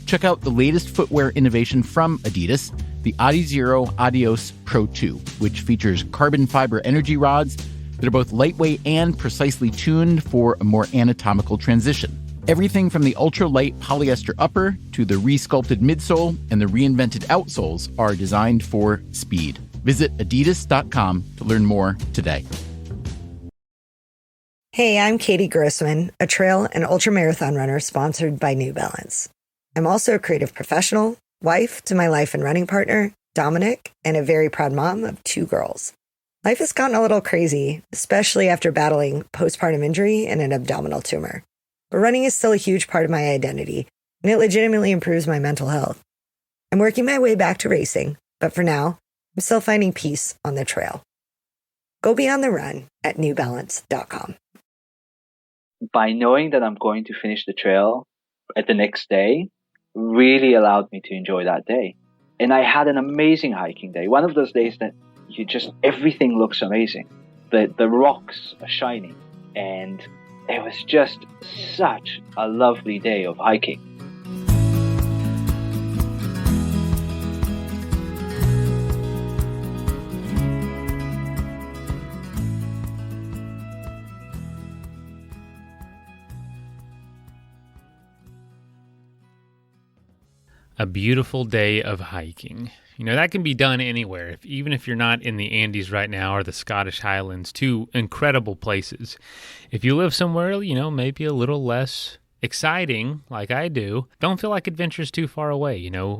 Check out the latest footwear innovation from Adidas, the Adizero Adios Pro 2, which features carbon fiber energy rods that are both lightweight and precisely tuned for a more anatomical transition. Everything from the ultra-light polyester upper to the re-sculpted midsole and the reinvented outsoles are designed for speed. Visit adidas.com to learn more today. Hey, I'm Katie Grossman, a trail and ultramarathon runner sponsored by New Balance. I'm also a creative professional, wife to my life and running partner, Dominic, and a very proud mom of 2 girls. Life has gotten a little crazy, especially after battling postpartum injury and an abdominal tumor. But running is still a huge part of my identity, and it legitimately improves my mental health. I'm working my way back to racing, but for now, I'm still finding peace on the trail. Go be on the run at newbalance.com. By knowing that I'm going to finish the trail at the next day really allowed me to enjoy that day. And I had an amazing hiking day. One of those days that everything looks amazing. The rocks are shining, and it was just such a lovely day of hiking. A beautiful day of hiking. You know, that can be done anywhere, even if you're not in the Andes right now or the Scottish Highlands, 2 incredible places. If you live somewhere, maybe a little less exciting, like I do, don't feel like adventure's too far away.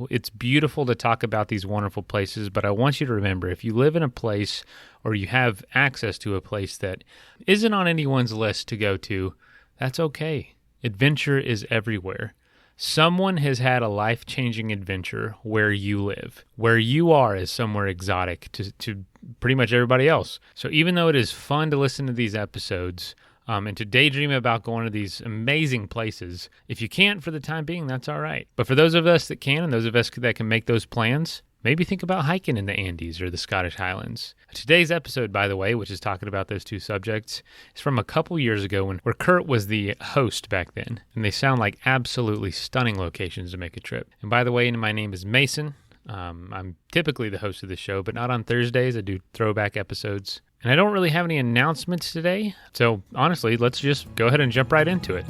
It's beautiful to talk about these wonderful places, but I want you to remember, if you live in a place or you have access to a place that isn't on anyone's list to go to, that's okay. Adventure is everywhere. Someone has had a life-changing adventure where you live. Where you are is somewhere exotic to pretty much everybody else. So even though it is fun to listen to these episodes and to daydream about going to these amazing places, if you can't for the time being, that's all right. But for those of us that can and those of us that can make those plans, maybe think about hiking in the Andes or the Scottish Highlands. Today's episode, by the way, which is talking about those 2 subjects, is from a couple years ago where Kurt was the host back then. And they sound like absolutely stunning locations to make a trip. And by the way, my name is Mason. I'm typically the host of the show, but not on Thursdays. I do throwback episodes. And I don't really have any announcements today. So honestly, let's just go ahead and jump right into it.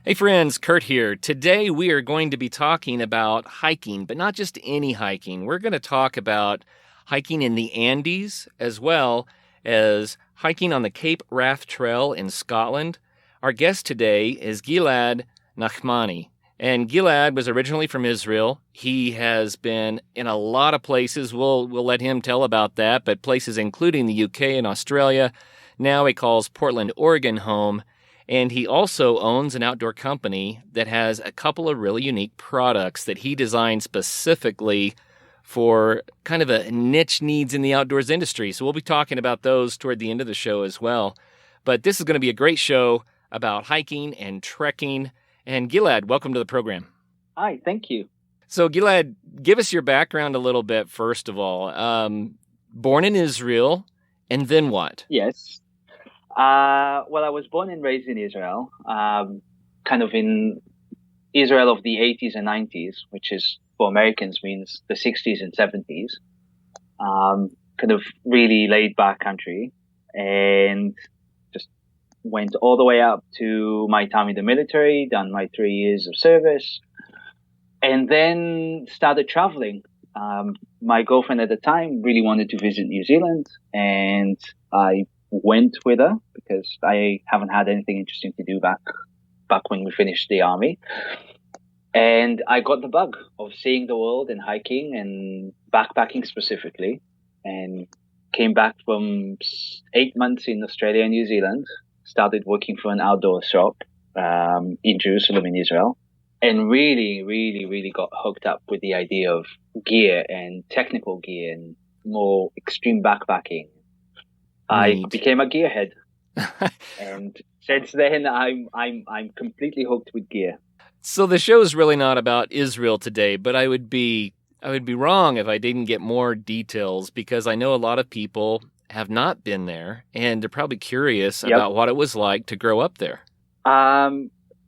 Hey friends, Kurt here. Today we are going to be talking about hiking, but not just any hiking. We're going to talk about hiking in the Andes as well as hiking on the Cape Wrath Trail in Scotland. Our guest today is Gilad Nachmani. And Gilad was originally from Israel. He has been in a lot of places. We'll let him tell about that, but places including the UK and Australia. Now he calls Portland, Oregon home. And he also owns an outdoor company that has a couple of really unique products that he designed specifically for kind of a niche needs in the outdoors industry. So we'll be talking about those toward the end of the show as well. But this is going to be a great show about hiking and trekking. And Gilad, welcome to the program. Hi, thank you. So Gilad, give us your background a little bit, first of all. Born in Israel, and then what? Yes. Well, I was born and raised in Israel, kind of in Israel of the 80s and 90s, which is for Americans means the 60s and 70s. Kind of really laid back country, and just went all the way up to my time in the military, done my 3 years of service, and then started traveling. My girlfriend at the time really wanted to visit New Zealand, and I went with her because I haven't had anything interesting to do back when we finished the army. And I got the bug of seeing the world and hiking and backpacking specifically, and came back from 8 months in Australia and New Zealand, started working for an outdoor shop in Jerusalem in Israel, and really, really, really got hooked up with the idea of gear and technical gear and more extreme backpacking. I became a gearhead, and since then I'm completely hooked with gear. So the show is really not about Israel today, but I would be I would be wrong if I didn't get more details because I know a lot of people have not been there and they're probably curious about what it was like to grow up there.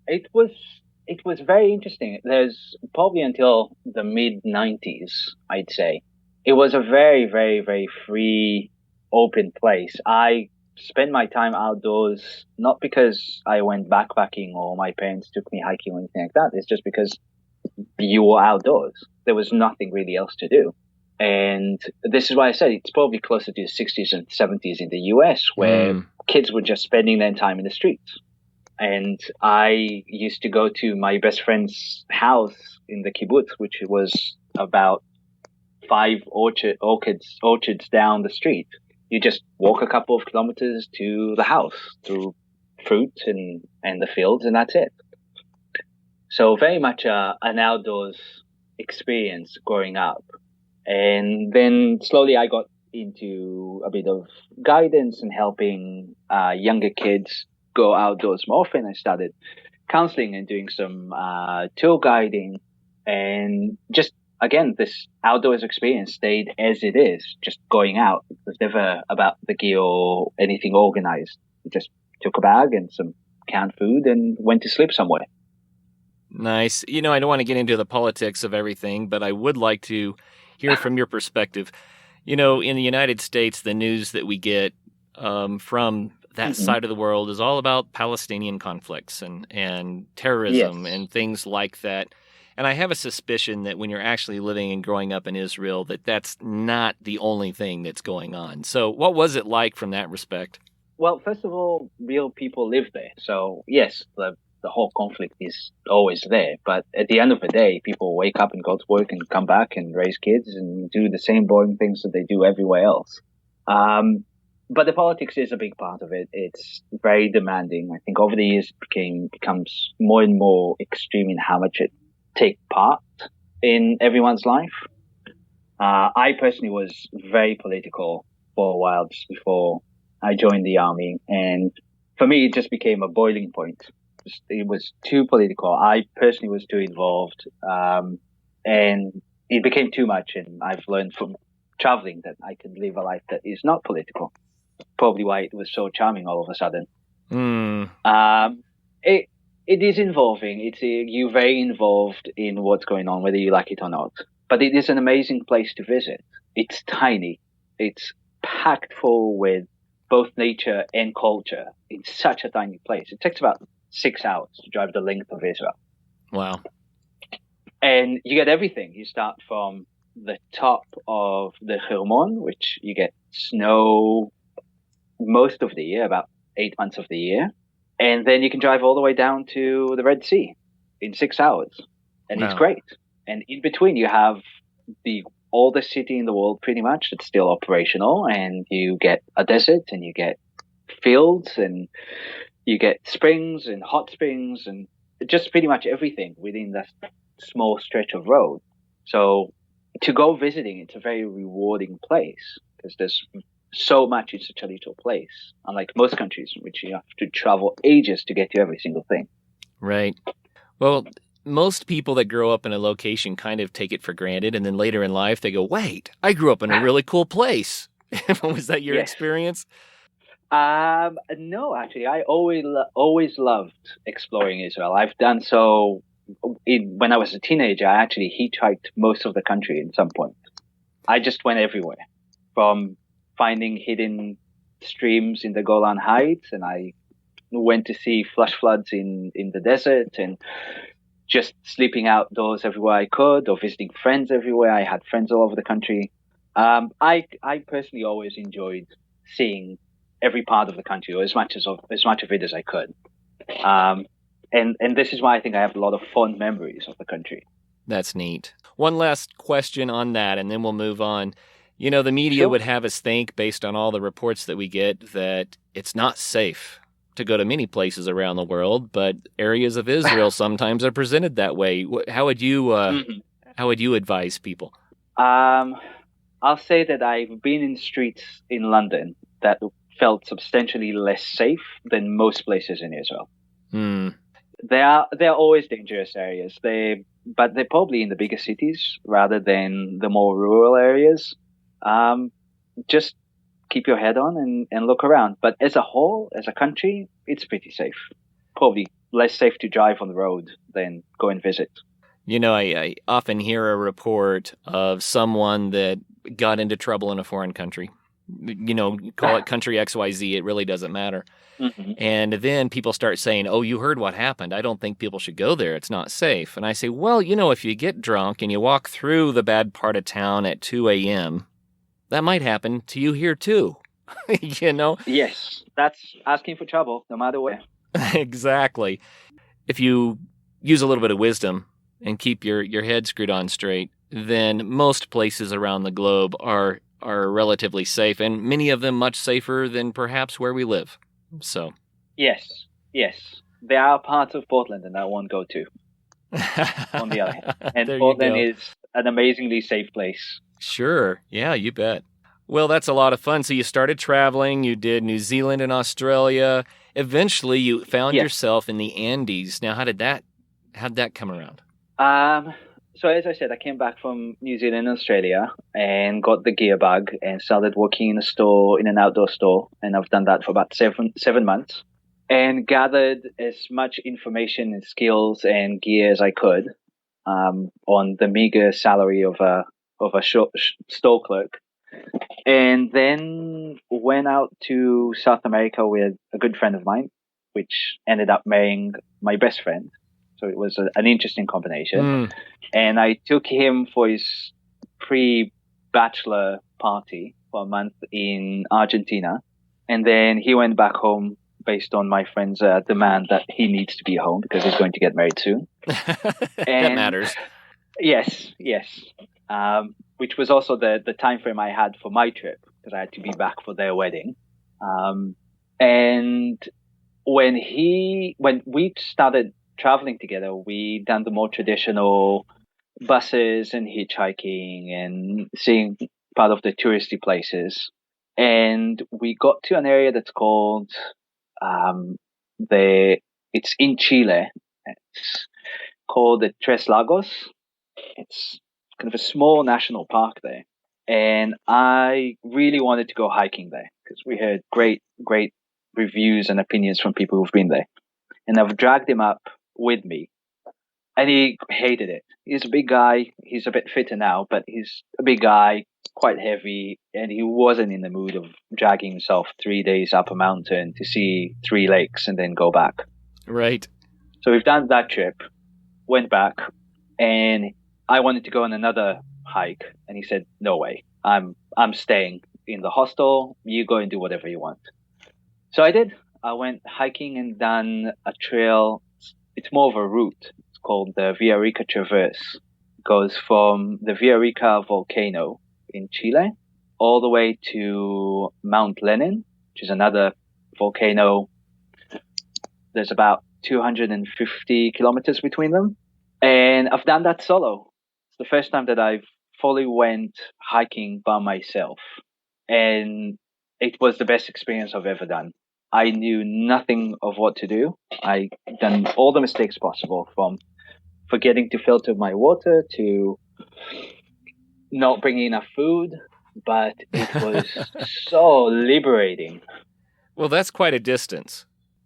It was very interesting. There's probably until the mid 90s, I'd say. It was a very, very, very free, open place. I spent my time outdoors, not because I went backpacking or my parents took me hiking or anything like that. It's just because you were outdoors. There was nothing really else to do. And this is why I said it's probably closer to the 60s and 70s in the US, where kids were just spending their time in the streets. And I used to go to my best friend's house in the kibbutz, which was about 5 orchards down the street. You just walk a couple of kilometers to the house through fruit and the fields, and that's it. So very much an outdoors experience growing up. And then slowly I got into a bit of guidance and helping younger kids go outdoors more often. I started counseling and doing some tour guiding, and just again, this outdoors experience stayed as it is, just going out. It was never about the gear or anything organized. We just took a bag and some canned food and went to sleep somewhere. Nice. I don't want to get into the politics of everything, but I would like to hear from your perspective. In the United States, the news that we get from that side of the world is all about Palestinian conflicts and terrorism and things like that. And I have a suspicion that when you're actually living and growing up in Israel, that's not the only thing that's going on. So what was it like from that respect? Well, first of all, real people live there. So yes, the whole conflict is always there. But at the end of the day, people wake up and go to work and come back and raise kids and do the same boring things that they do everywhere else. But the politics is a big part of it. It's very demanding. I think over the years it becomes more and more extreme in how much it take part in everyone's life. I personally was very political for a while just before I joined the army. And for me, it just became a boiling point. It was too political. I personally was too involved. And it became too much. And I've learned from traveling that I can live a life that is not political. Probably why it was so charming all of a sudden. It is involving. You're very involved in what's going on, whether you like it or not. But it is an amazing place to visit. It's tiny. It's packed full with both nature and culture in such a tiny place. It takes about 6 hours to drive the length of Israel. Wow. And you get everything. You start from the top of the Hermon, which you get snow most of the year, about 8 months of the year. And then you can drive all the way down to the Red Sea in 6 hours. And It's great. And in between, you have the oldest city in the world, pretty much, that's still operational. And you get a desert, and you get fields, and you get springs and hot springs, and just pretty much everything within that small stretch of road. So to go visiting, it's a very rewarding place because there's so much in such a little place, unlike most countries in which you have to travel ages to get to every single thing. Right. Well, most people that grow up in a location kind of take it for granted, and then later in life they go, wait, I grew up in a really cool place. Was that your experience? No, actually, I always loved exploring Israel. I've done so when I was a teenager. I actually hitchhiked most of the country at some point. I just went everywhere, from finding hidden streams in the Golan Heights, and I went to see flash floods in the desert, and just sleeping outdoors everywhere I could, or visiting friends everywhere. I had friends all over the country. I personally always enjoyed seeing every part of the country, or as much of it as I could. And this is why I think I have a lot of fond memories of the country. That's neat. One last question on that, and then we'll move on. The media would have us think, based on all the reports that we get, that it's not safe to go to many places around the world, but areas of Israel sometimes are presented that way. How would you advise people? I'll say that I've been in streets in London that felt substantially less safe than most places in Israel. There are always dangerous areas. but they're probably in the bigger cities rather than the more rural areas. Just keep your head on and look around. But as a whole, as a country, it's pretty safe. Probably less safe to drive on the road than go and visit. I often hear a report of someone that got into trouble in a foreign country. Call it country XYZ, it really doesn't matter. Mm-hmm. And then people start saying, oh, you heard what happened. I don't think people should go there. It's not safe. And I say, well, if you get drunk and you walk through the bad part of town at 2 a.m., that might happen to you here too. Yes, that's asking for trouble, no matter where. Exactly. If you use a little bit of wisdom and keep your head screwed on straight, then most places around the globe are relatively safe, and many of them much safer than perhaps where we live. So, yes, there are parts of Portland that I won't go to. On the other hand, and Portland is an amazingly safe place. Sure, yeah, you bet. Well, that's a lot of fun. So you started traveling. You did New Zealand and Australia. Eventually, you found yourself in the Andes. Now, how'd that come around? So as I said, I came back from New Zealand and Australia and got the gear bug and started working in an outdoor store. And I've done that for about seven months and gathered as much information and skills and gear as I could on the meager salary of a store clerk. And then went out to South America with a good friend of mine, which ended up marrying my best friend. So it was an interesting combination. And I took him for his pre-bachelor party for a month in Argentina. And then he went back home based on my friend's demand that he needs to be home because he's going to get married soon. That matters. Yes. Which was also the time frame I had for my trip because I had to be back for their wedding. And when we started traveling together, we done the more traditional buses and hitchhiking and seeing part of the touristy places. And we got to an area that's called it's in Chile. It's called the Tres Lagos. It's kind of a small national park there. And I really wanted to go hiking there because we heard great reviews and opinions from people who've been there. And I've dragged him up with me. And he hated it. He's a big guy. He's a bit fitter now, but he's a big guy, quite heavy. And he wasn't in the mood of dragging himself 3 days up a mountain to see 3 lakes and then go back. Right. So we've done that trip, went back, and I wanted to go on another hike. And he said, no way. I'm staying in the hostel. You go and do whatever you want. So I did. I went hiking and done a trail. It's more of a route. It's called the Villarrica Traverse. It goes from the Villarrica Volcano in Chile all the way to Mt Lanin, which is another volcano. There's about 250 kilometers between them. And I've done that solo. It's the first time that I've fully went hiking by myself. And it was the best experience I've ever done. I knew nothing of what to do. I done all the mistakes possible, from forgetting to filter my water to not bringing enough food, but it was so liberating. Well, that's quite a distance.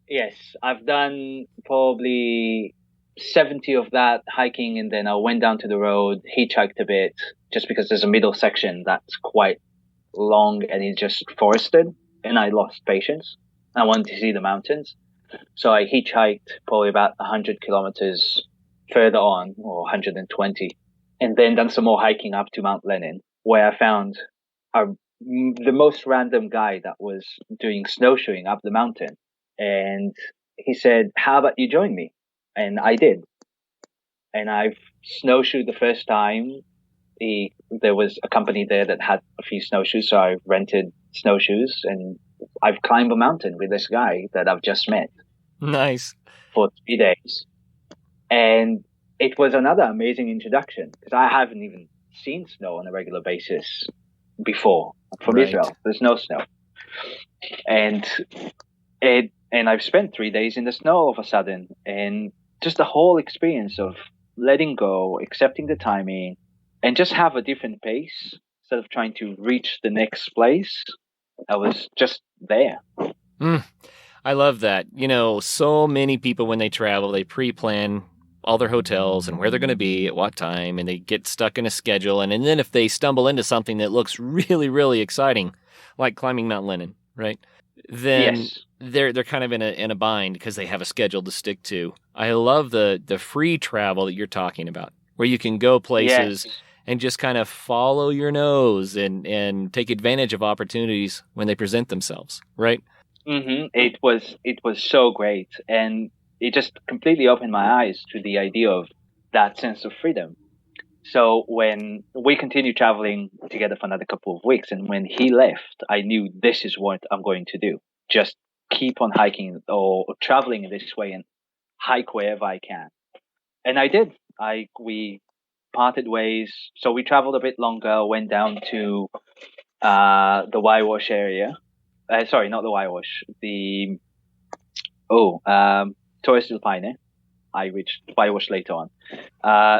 Yes, I've done probably 70 of that hiking, and then I went down to the road, hitchhiked a bit, just because there's a middle section that's quite long and it's just forested, and I lost patience. I wanted to see the mountains. So I hitchhiked probably about 100 kilometers further on, or 120, and then done some more hiking up to Mt Lanin, where I found the most random guy that was doing snowshoeing up the mountain. And he said, how about you join me? And I did. And I've snowshoed the first time. There was a company there that had a few snowshoes, so I rented snowshoes, and I've climbed a mountain with this guy that I've just met. Nice. For 3 days. And it was another amazing introduction because I haven't even seen snow on a regular basis before. From Israel, there's no snow. And I've spent 3 days in the snow all of a sudden, and just the whole experience of letting go, accepting the timing, and just have a different pace instead of trying to reach the next place. I was just there. I love that. So many people when they travel, they pre-plan all their hotels and where they're going to be at what time, and they get stuck in a schedule. And then if they stumble into something that looks really, really exciting, like climbing Mt Lanin, right? Then Yes. they're kind of in a bind because they have a schedule to stick to. I love the free travel that you're talking about, where you can go places and just kind of follow your nose and take advantage of opportunities when they present themselves, right? Mm-hmm. It was so great, and it just completely opened my eyes to the idea of that sense of freedom. So when we continued traveling together for another couple of weeks, and when he left, I knew this is what I'm going to do. Just keep on hiking or traveling in this way and hike wherever I can. And I did. We parted ways. So we traveled a bit longer, went down to the Huayhuash area. Sorry, not the Huayhuash. Torres del Paine. I reached Huayhuash later on.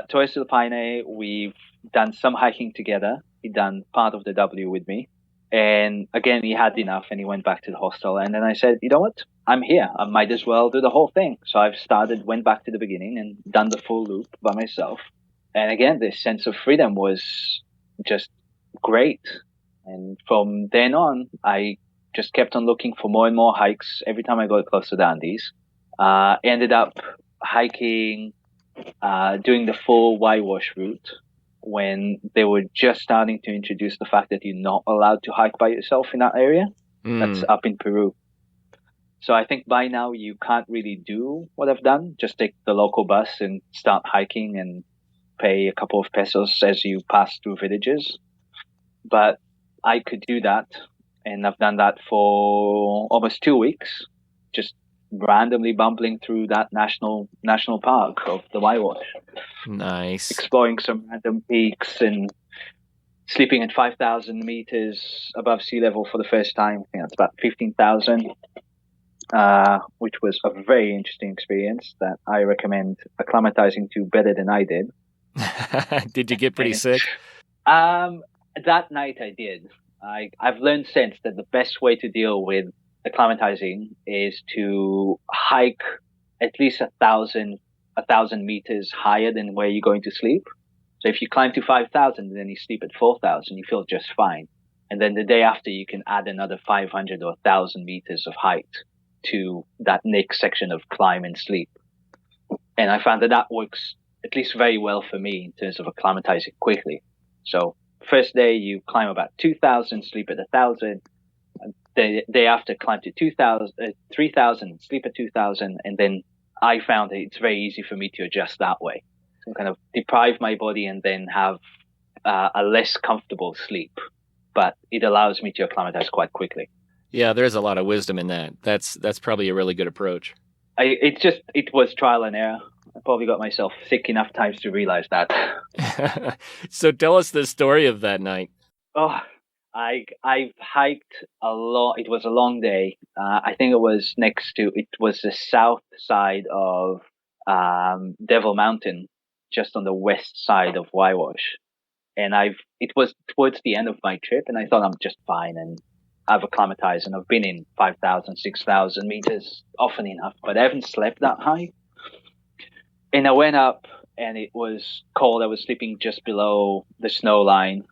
Torres del Paine, we've done some hiking together. He done part of the W with me. And again, he had enough and he went back to the hostel. And then I said, you know what? I'm here. I might as well do the whole thing. So I've went back to the beginning and done the full loop by myself. And again, this sense of freedom was just great. And from then on, I just kept on looking for more and more hikes every time I got close to the Andes. Ended up hiking, doing the full Huayhuash Route when they were just starting to introduce the fact that you're not allowed to hike by yourself in that area. That's up in Peru. So I think by now you can't really do what I've done. Just take the local bus and start hiking and pay a couple of pesos as you pass through villages. But I could do that, and I've done that for almost 2 weeks, just randomly bumbling through that national park of the Huayhuash. Nice. Exploring some random peaks and sleeping at 5,000 meters above sea level for the first time. I think that's about 15,000, which was a very interesting experience that I recommend acclimatizing to better than I did. Did you get pretty sick? That night I did. I've learned since that the best way to deal with acclimatizing is to hike at least 1,000 meters higher than where you're going to sleep. So if you climb to 5,000 and then you sleep at 4,000, you feel just fine. And then the day after, you can add another 500 or 1,000 meters of height to that next section of climb and sleep. And I found that works at least very well for me in terms of acclimatizing quickly. So first day, you climb about 2,000, sleep at 1,000. The day after, climb to 3,000, sleep at 2,000. And then I found that it's very easy for me to adjust that way. So kind of deprive my body and then have a less comfortable sleep. But it allows me to acclimatize quite quickly. Yeah, there's a lot of wisdom in that. That's probably a really good approach. It was trial and error. I probably got myself sick enough times to realize that. So tell us the story of that night. Oh, I've hiked a lot. It was a long day. I think it was the south side of Devil Mountain, just on the west side of Huayhuash. And it was towards the end of my trip, and I thought I'm just fine and I've acclimatized, and I've been in 5,000, 6,000 meters often enough, but I haven't slept that high. And I went up and it was cold. I was sleeping just below the snow line.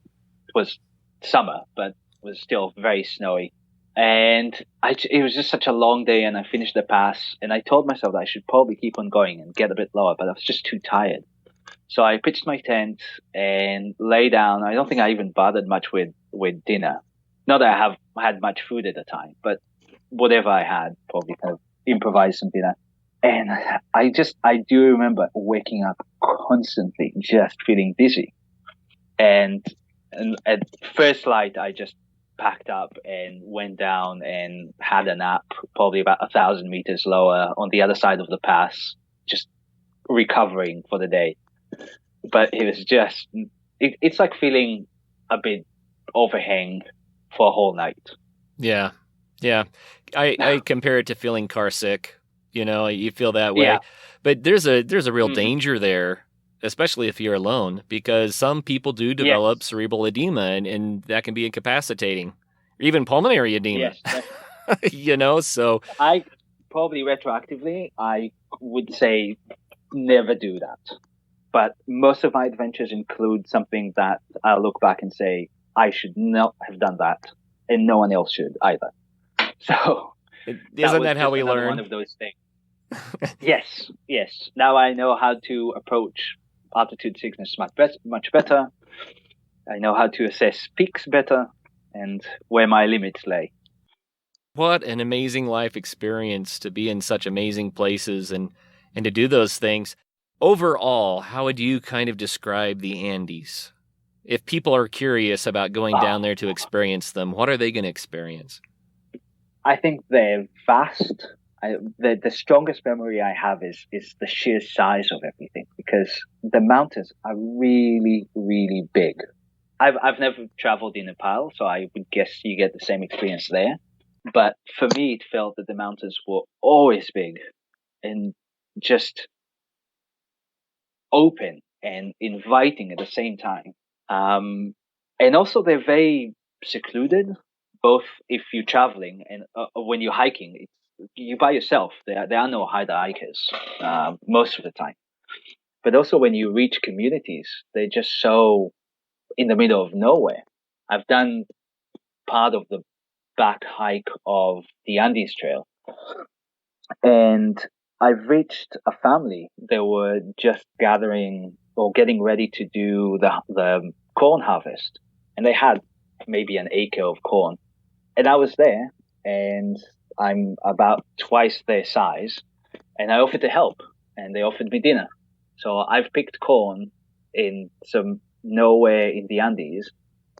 It was summer, but it was still very snowy. And it was just such a long day, and I finished the pass, and I told myself that I should probably keep on going and get a bit lower, but I was just too tired. So I pitched my tent and lay down. I don't think I even bothered much with dinner. Not that I have had much food at the time, but whatever I had, probably kind of improvised some dinner. And I do remember waking up constantly, just feeling dizzy. And at first light, I just packed up and went down and had a nap, probably about 1,000 meters lower on the other side of the pass, just recovering for the day. But it was just, it's like feeling a bit overhang for a whole night. Yeah. I compare it to feeling car sick. You feel that way. Yeah. But there's a real danger there especially if you're alone, because some people do develop cerebral edema, and that can be incapacitating, even pulmonary edema. Yes. So I probably retroactively, I would say never do that. But most of my adventures include something that I'll look back and say, I should not have done that, and no one else should either. So isn't that how we learn? One of those things. Yes. Now I know how to approach altitude sickness much better. I know how to assess peaks better and where my limits lay. What an amazing life experience to be in such amazing places and to do those things. Overall, how would you kind of describe the Andes? If people are curious about going down there to experience them, what are they going to experience? I think they're vast. The strongest memory I have is the sheer size of everything, because the mountains are really, really big. I've never traveled in Nepal, so I would guess you get the same experience there. But for me, it felt that the mountains were always big and just open and inviting at the same time. And also they're very secluded, both if you're traveling and when you're hiking. You're by yourself. There are no hikers most of the time. But also when you reach communities, they're just so in the middle of nowhere. I've done part of the back hike of the Andes Trail, and I've reached a family. They were just gathering or getting ready to do the corn harvest, and they had maybe an acre of corn. And I was there, and I'm about twice their size, and I offered to help, and they offered me dinner. So I've picked corn in some nowhere in the Andes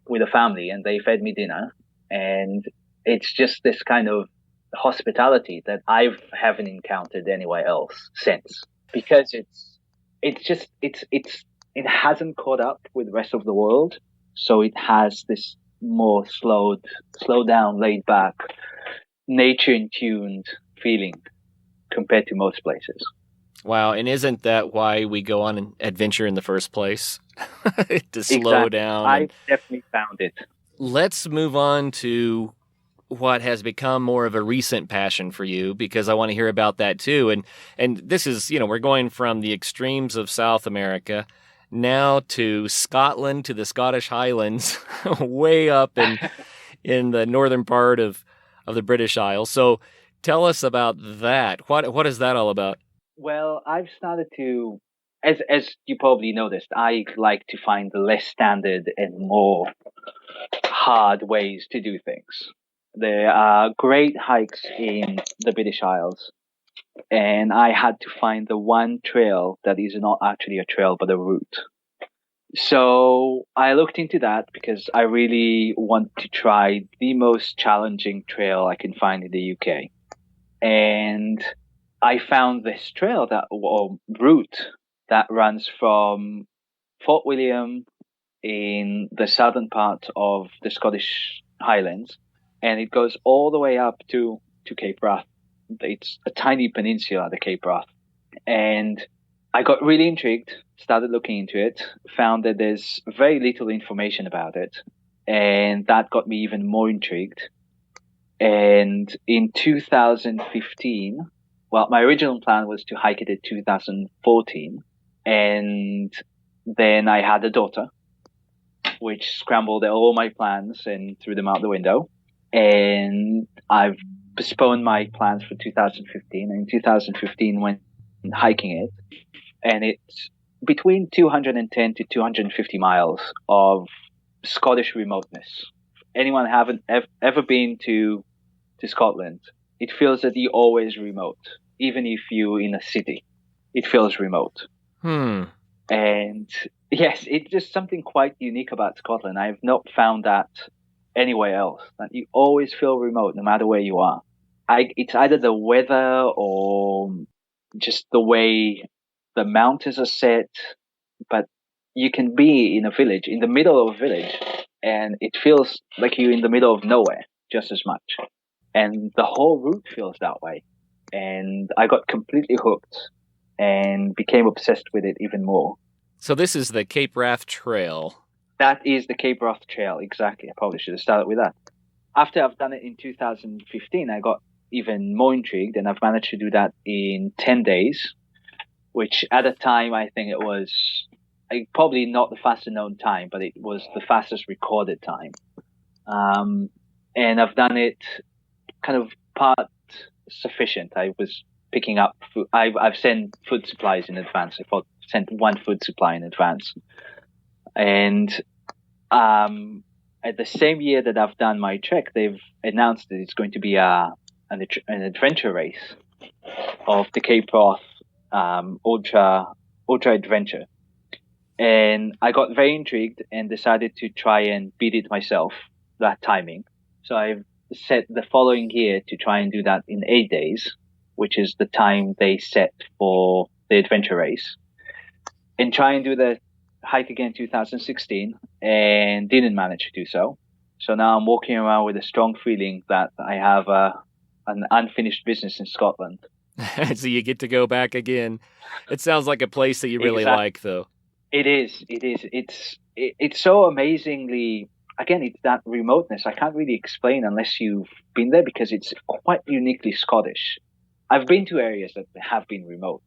with a family, and they fed me dinner. And it's just this kind of hospitality that I haven't encountered anywhere else since, because it hasn't caught up with the rest of the world. So it has this more slow down, laid back, nature in tuned feeling compared to most places. Wow. And isn't that why we go on an adventure in the first place? To slow down. I definitely found it. Let's move on to what has become more of a recent passion for you, because I want to hear about that too. And this is, we're going from the extremes of South America now to Scotland, to the Scottish Highlands, way up in the northern part of the British Isles. So tell us about that. What is that all about? Well, I've started to, as you probably noticed, I like to find the less standard and more hard ways to do things. There are great hikes in the British Isles, and I had to find the one trail that is not actually a trail but a route. So I looked into that because I really want to try the most challenging trail I can find in the UK. And I found this trail or route that runs from Fort William in the southern part of the Scottish Highlands, and it goes all the way up to Cape Wrath. It's a tiny peninsula, the Cape Wrath. And I got really intrigued, started looking into it, found that there's very little information about it, and that got me even more intrigued. And in 2015, well, my original plan was to hike it in 2014, and then I had a daughter, which scrambled all my plans and threw them out the window. And I've postponed my plans for 2015. And in 2015, went hiking it, and it's between 210 to 250 miles of Scottish remoteness. Anyone haven't ever been to Scotland, it feels that you're always remote. Even if you're in a city, it feels remote. And yes, it's just something quite unique about Scotland. I've not found that anywhere else. That you always feel remote, no matter where you are. It's either the weather or just the way the mountains are set, but you can be in a village, in the middle of a village, and it feels like you're in the middle of nowhere just as much. And the whole route feels that way. And I got completely hooked and became obsessed with it even more. So this is the Cape Wrath Trail. That is the Cape Wrath Trail, exactly. I probably should have started with that. After I've done it in 2015, I got even more intrigued, and I've managed to do that in 10 days, which at the time, I think it was probably not the fastest known time, but it was the fastest recorded time. And I've done it kind of part sufficient. I was picking up food. I've sent food supplies in advance. I've sent one food supply in advance. And at the same year that I've done my trek, they've announced that it's going to be an adventure race of the Cape Wrath ultra adventure. And I got very intrigued and decided to try and beat it myself, that timing. So I've set the following year to try and do that in 8 days, which is the time they set for the adventure race, and try and do the hike again in 2016, and didn't manage to do so. So now I'm walking around with a strong feeling that I have an unfinished business in Scotland. So you get to go back again. It sounds like a place that you really like, though. It is. It's so amazingly, again, it's that remoteness. I can't really explain unless you've been there, because it's quite uniquely Scottish. I've been to areas that have been remote,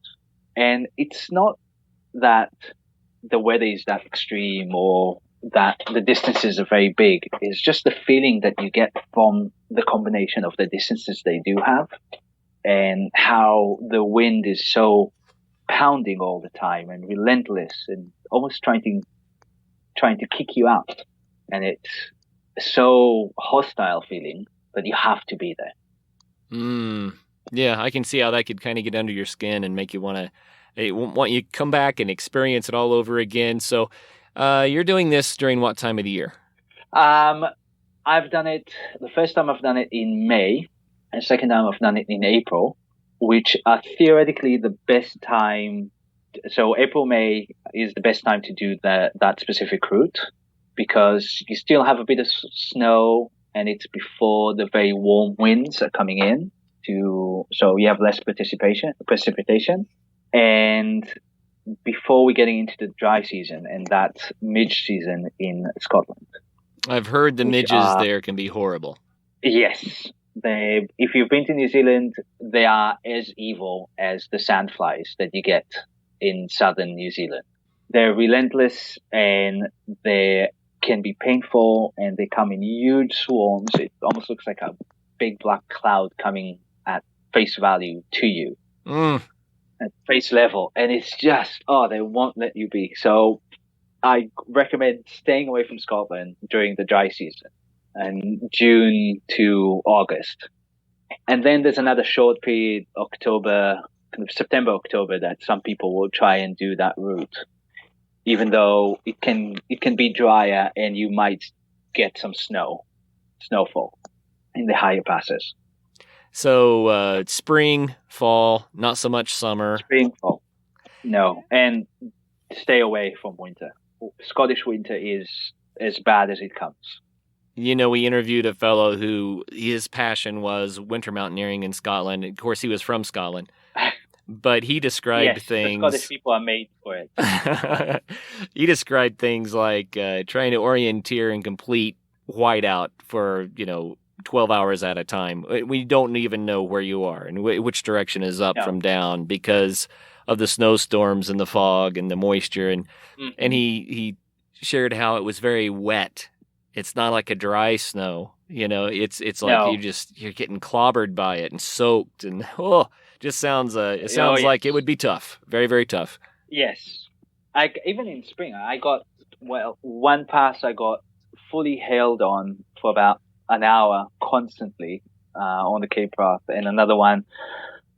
and it's not that the weather is that extreme or that the distances are very big. It's just the feeling that you get from the combination of the distances they do have, and how the wind is so pounding all the time and relentless and almost trying to kick you out. And it's so hostile feeling that you have to be there. Yeah, I can see how that could kind of get under your skin and make you want you to come back and experience it all over again. So you're doing this during what time of the year? I've done it, the first time I've done it in May, and the second time I've done it in April, which are theoretically the best time. So April, May is the best time to do that specific route, because you still have a bit of snow, and it's before the very warm winds are coming in, so you have less precipitation, and before we're getting into the dry season, and that's midge season in Scotland. I've heard the midges there can be horrible. Yes. If you've been to New Zealand, they are as evil as the sandflies that you get in southern New Zealand. They're relentless, and they can be painful, and they come in huge swarms. It almost looks like a big black cloud coming at face value to you. At face level. And it's just, they won't let you be. So I recommend staying away from Scotland during the dry season, and June to August. And then there's another short period, September, October, that some people will try and do that route, even though it can be drier and you might get some snowfall in the higher passes. So spring, fall, not so much summer. Spring, fall. No, and stay away from winter. Scottish winter is as bad as it comes. You know, we interviewed a fellow who his passion was winter mountaineering in Scotland. Of course, he was from Scotland. But he described things... the Scottish people are made for it. He described things like trying to orienteer and complete whiteout for, 12 hours at a time. We don't even know where you are and which direction is up from down because of the snowstorms and the fog and the moisture. And and he shared how it was very wet. It's not like a dry snow. It's like you're getting clobbered by it and soaked and just sounds like it would be tough. Very, very tough. Yes. Even in spring, I got one pass I got fully hailed on for about an hour constantly on the Cape Wrath, and another one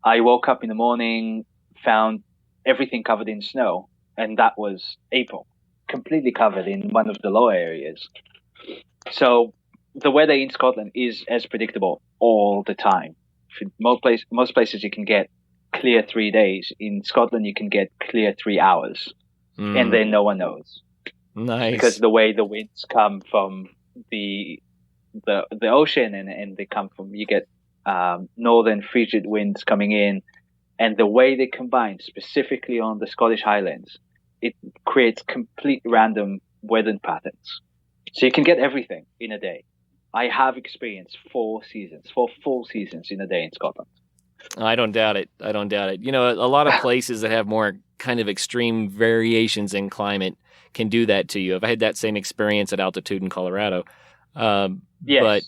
I woke up in the morning, found everything covered in snow, and that was April, completely covered in one of the lower areas. So the weather in Scotland is as predictable all the time. Most places you can get clear 3 days. In Scotland you can get clear 3 hours, and then no one knows. Nice. Because the way the winds come from the ocean, and they come from, you get northern frigid winds coming in, and the way they combine specifically on the Scottish Highlands, it creates complete random weather patterns. So you can get everything in a day. I have experienced 4 full seasons in a day in Scotland. I don't doubt it. I don't doubt it. You know, a lot of places that have more kind of extreme variations in climate can do that to you. I've had that same experience at altitude in Colorado. Yes. But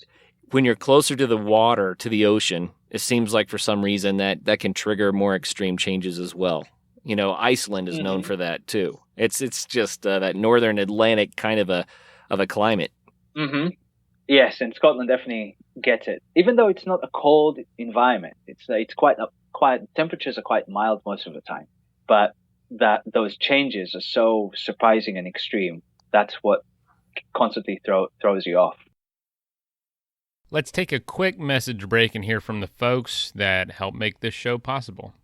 when you're closer to the water, to the ocean, it seems like for some reason that can trigger more extreme changes as well. You know, Iceland is known for that too. It's just that northern Atlantic kind of a climate. Mm-hmm. Yes, and Scotland definitely gets it. Even though it's not a cold environment, it's quite temperatures are quite mild most of the time. But those changes are so surprising and extreme. That's what constantly throws you off. Let's take a quick message break and hear from the folks that help make this show possible.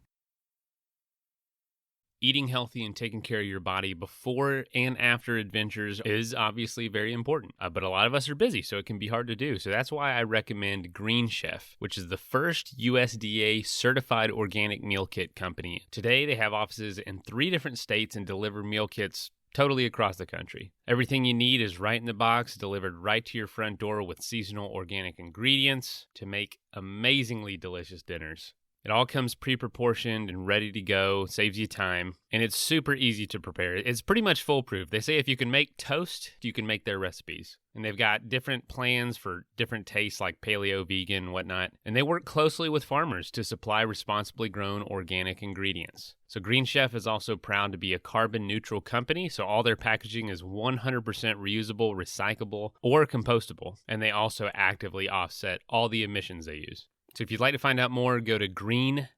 Eating healthy and taking care of your body before and after adventures is obviously very important, but a lot of us are busy, so it can be hard to do. So that's why I recommend Green Chef, which is the first USDA certified organic meal kit company. Today, they have offices in 3 different states and deliver meal kits totally across the country. Everything you need is right in the box, delivered right to your front door with seasonal organic ingredients to make amazingly delicious dinners. It all comes pre-proportioned and ready to go, saves you time, and it's super easy to prepare. It's pretty much foolproof. They say if you can make toast, you can make their recipes. And they've got different plans for different tastes like paleo, vegan, and whatnot. And they work closely with farmers to supply responsibly grown organic ingredients. So Green Chef is also proud to be a carbon neutral company, so all their packaging is 100% reusable, recyclable, or compostable. And they also actively offset all the emissions they use. So if you'd like to find out more, go to greenchef.com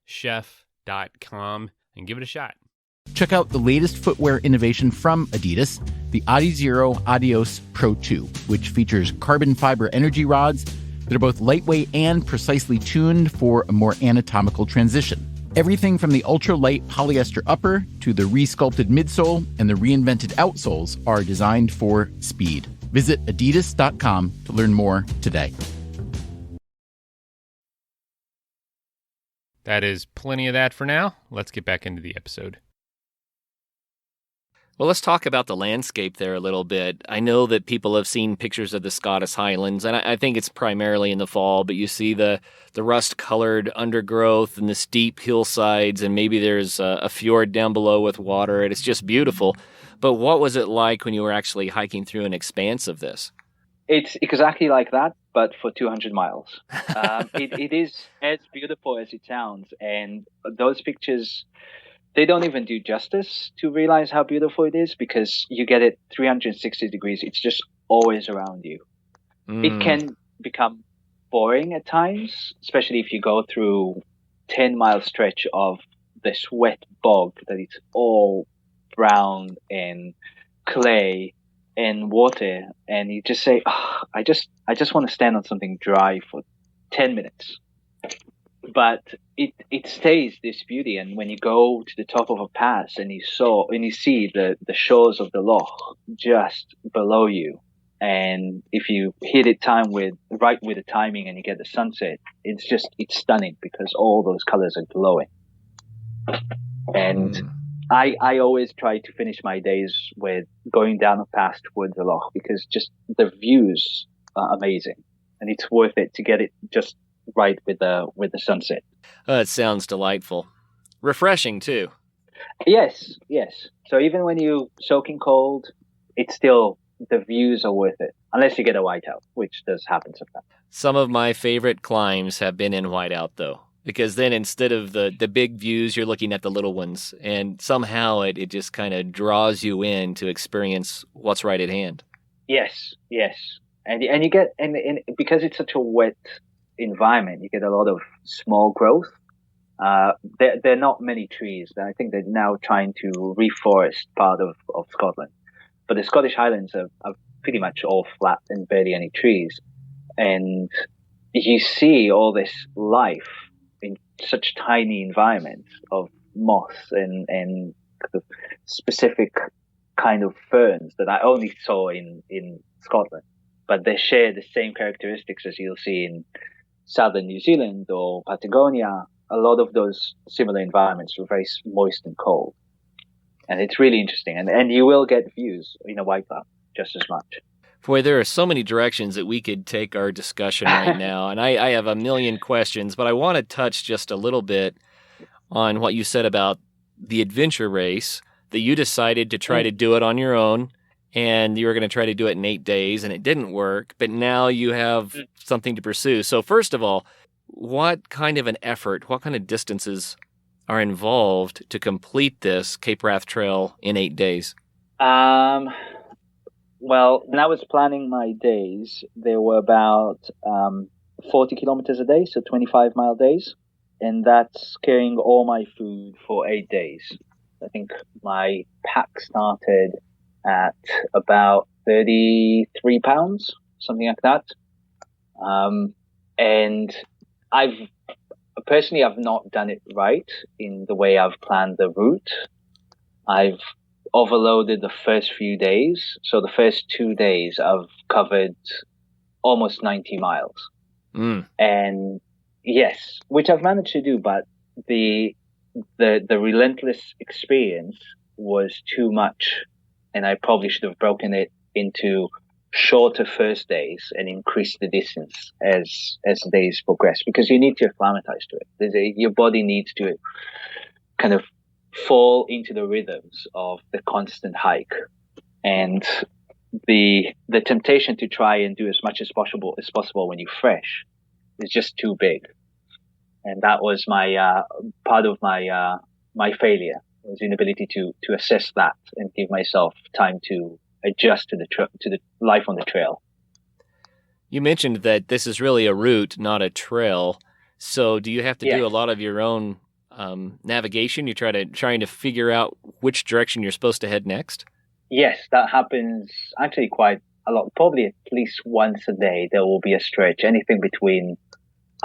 and give it a shot. Check out the latest footwear innovation from Adidas, the Adizero Adios Pro 2, which features carbon fiber energy rods that are both lightweight and precisely tuned for a more anatomical transition. Everything from the ultra-light polyester upper to the resculpted midsole and the reinvented outsoles are designed for speed. Visit adidas.com to learn more today. That is plenty of that for now. Let's get back into the episode. Well, let's talk about the landscape there a little bit. I know that people have seen pictures of the Scottish Highlands, and I think it's primarily in the fall, but you see the rust-colored undergrowth and the steep hillsides, and maybe there's a fjord down below with water, and it's just beautiful. But what was it like when you were actually hiking through an expanse of this? It's exactly like that, but for 200 miles. It is as beautiful as it sounds, and those pictures, they don't even do justice to realize how beautiful it is, because you get it 360 degrees. It's just always around you. It can become boring at times, especially if you go through 10-mile stretch of this wet bog that it's all brown and clay and water, and you just say, oh, I just want to stand on something dry for 10 minutes. But it stays this beauty, and when you go to the top of a pass and you see the shores of the loch just below you, and if you hit it right with the timing and you get the sunset, it's stunning because all those colors are glowing. And I always try to finish my days with going down a pass towards the loch, because just the views are amazing, and it's worth it to get it just right with the sunset. It sounds delightful. Refreshing, too. Yes. So even when you soaking cold, it's still, the views are worth it, unless you get a whiteout, which does happen sometimes. Some of my favorite climbs have been in whiteout, though, because then instead of the big views, you're looking at the little ones, and somehow it just kind of draws you in to experience what's right at hand. Yes. And you get, and because it's such a wet environment, you get a lot of small growth. There are not many trees. I think they're now trying to reforest part of Scotland. But the Scottish Highlands are pretty much all flat and barely any trees. And you see all this life in such tiny environments of moss and specific kind of ferns that I only saw in Scotland. But they share the same characteristics as you'll see in southern New Zealand or Patagonia. A lot of those similar environments were very moist and cold. And it's really interesting. And you will get views in a wipeout just as much. Boy, there are so many directions that we could take our discussion right now. And I have a million questions, but I want to touch just a little bit on what you said about the adventure race, that you decided to try to do it on your own, and you were going to try to do it in 8 days, and it didn't work, but now you have something to pursue. So first of all, what kind of an effort, what kind of distances are involved to complete this Cape Wrath Trail in 8 days? Well, when I was planning my days, there were about 40 kilometers a day, so 25-mile days. And that's carrying all my food for 8 days. I think my pack started at about 33 pounds, something like that. And I've not done it right in the way I've planned the route. I've overloaded the first few days. So the first 2 days I've covered almost 90 miles. And yes, which I've managed to do, but the relentless experience was too much, and I probably should have broken it into shorter first days and increased the distance as the days progress, because you need to acclimatize to it. Your body needs to kind of fall into the rhythms of the constant hike, and the temptation to try and do as much as possible when you're fresh is just too big. And that was my part of my failure, was inability to assess that and give myself time to adjust to the life on the trail. You mentioned that this is really a route, not a trail. So do you have to do a lot of your own navigation? You're trying to figure out which direction you're supposed to head next? Yes, that happens actually quite a lot. Probably at least once a day there will be a stretch, anything between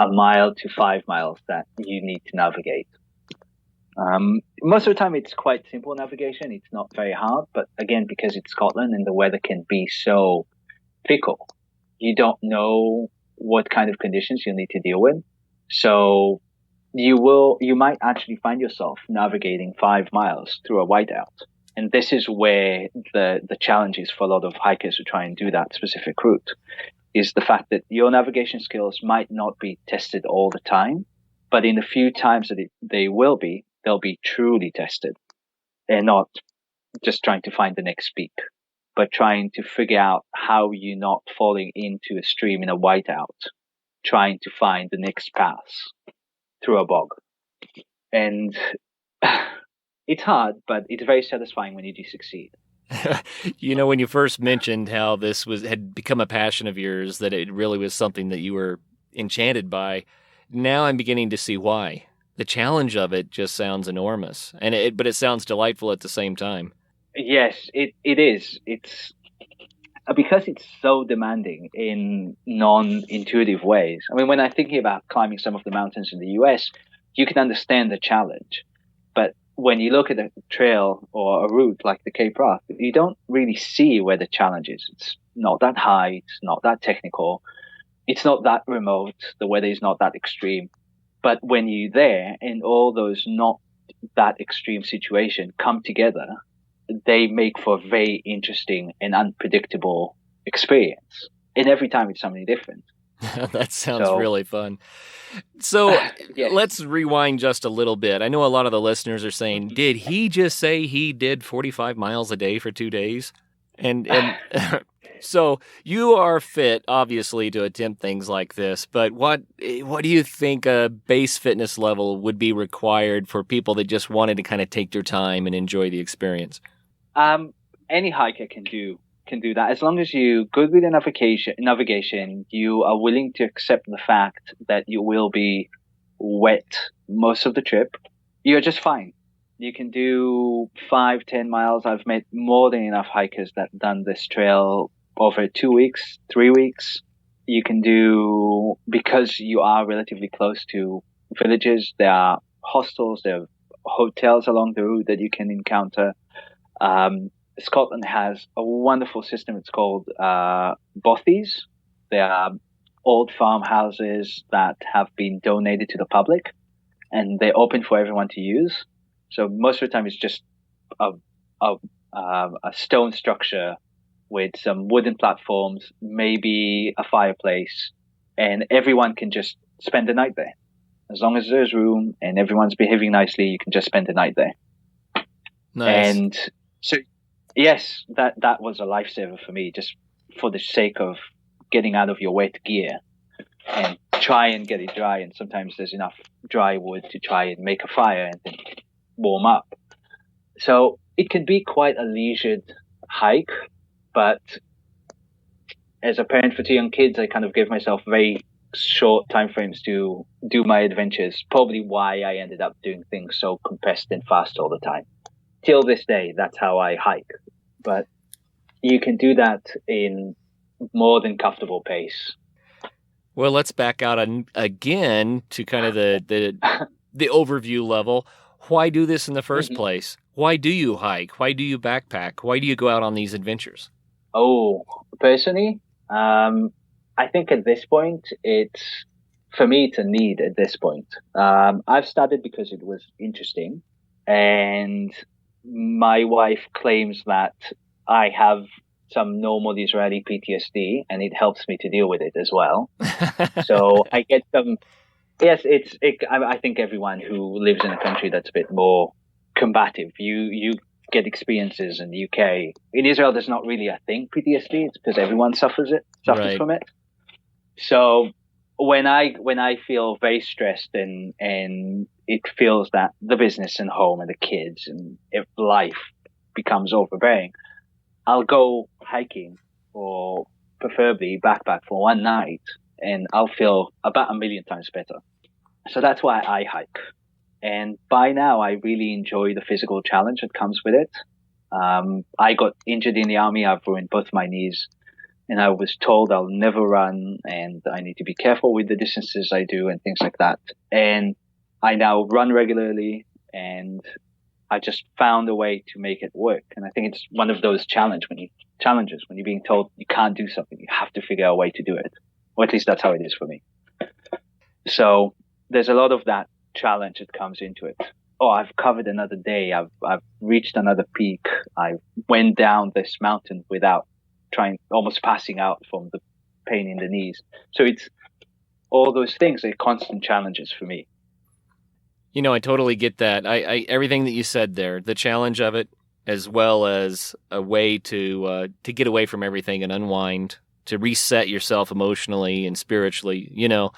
a mile to 5 miles that you need to navigate. Most of the time it's quite simple navigation. It's not very hard, but again, because it's Scotland and the weather can be so fickle, you don't know what kind of conditions you'll need to deal with. So you might actually find yourself navigating 5 miles through a whiteout. And this is where the challenge is for a lot of hikers who try and do that specific route, is the fact that your navigation skills might not be tested all the time, but in the few times that they'll be truly tested. They're not just trying to find the next peak, but trying to figure out how you're not falling into a stream in a whiteout, trying to find the next pass through a bog. And it's hard, but it's very satisfying when you do succeed. When you first mentioned how this had become a passion of yours, that it really was something that you were enchanted by, now I'm beginning to see why. The challenge of it just sounds enormous, but it sounds delightful at the same time. Yes, it is. It's because it's so demanding in non-intuitive ways. I mean, when I'm thinking about climbing some of the mountains in the US, you can understand the challenge. But when you look at a trail or a route like the Cape Wrath, you don't really see where the challenge is. It's not that high. It's not that technical. It's not that remote. The weather is not that extreme. But when you're there and all those not that extreme situations come together, they make for a very interesting and unpredictable experience. And every time it's something different. That sounds really fun. So let's rewind just a little bit. I know a lot of the listeners are saying, did he just say he did 45 miles a day for 2 days? And so you are fit, obviously, to attempt things like this. But what do you think a base fitness level would be required for people that just wanted to kind of take their time and enjoy the experience? Any hiker can do that, as long as you're good with the navigation, you are willing to accept the fact that you will be wet most of the trip. You're just fine. You can do 5-10 miles. I've met more than enough hikers that done this trail over 2 weeks, 3 weeks. You can do, because you are relatively close to villages, there are hostels, there are hotels along the route that you can encounter. Scotland has a wonderful system. It's called bothies. They are old farmhouses that have been donated to the public, and they're open for everyone to use. So most of the time, it's just a a stone structure with some wooden platforms, maybe a fireplace, and everyone can just spend the night there. As long as there's room and everyone's behaving nicely, you can just spend the night there. Nice. And so, yes, that was a lifesaver for me, just for the sake of getting out of your wet gear and try and get it dry. And sometimes there's enough dry wood to try and make a fire and then warm up. So it can be quite a leisured hike, but as a parent for two young kids, I kind of gave myself very short timeframes to do my adventures. Probably why I ended up doing things so compressed and fast all the time. Till this day, that's how I hike. But you can do that in more than comfortable pace. Well, let's back out again to kind of the overview level. Why do this in the first place? Why do you hike? Why do you backpack? Why do you go out on these adventures? Oh, personally, I think at this point, for me, it's a need at this point. I've started because it was interesting, and my wife claims that I have some normal Israeli PTSD, and it helps me to deal with it as well. So I get some. Yes, I think everyone who lives in a country that's a bit more combative, you get experiences in the UK. In Israel, there's not really a thing, PTSD. It's because everyone suffers Right. from it. So when I feel very stressed and it feels that the business and home and the kids and if life becomes overbearing, I'll go hiking or preferably backpack for one night, and I'll feel about 1,000,000 times better. So that's why I hike. And by now, I really enjoy the physical challenge that comes with it. I got injured in the army. I've ruined both my knees. And I was told I'll never run and I need to be careful with the distances I do and things like that. And I now run regularly, and I just found a way to make it work. And I think it's one of those challenges when you're being told you can't do something, you have to figure out a way to do it. Or at least that's how it is for me. So there's a lot of that challenge that comes into it. Oh, I've covered another day. I've reached another peak. I went down this mountain without almost passing out from the pain in the knees. So it's all those things are constant challenges for me. You know, I totally get that. I everything that you said there, the challenge of it, as well as a way to get away from everything and unwind, to reset yourself emotionally and spiritually. You know,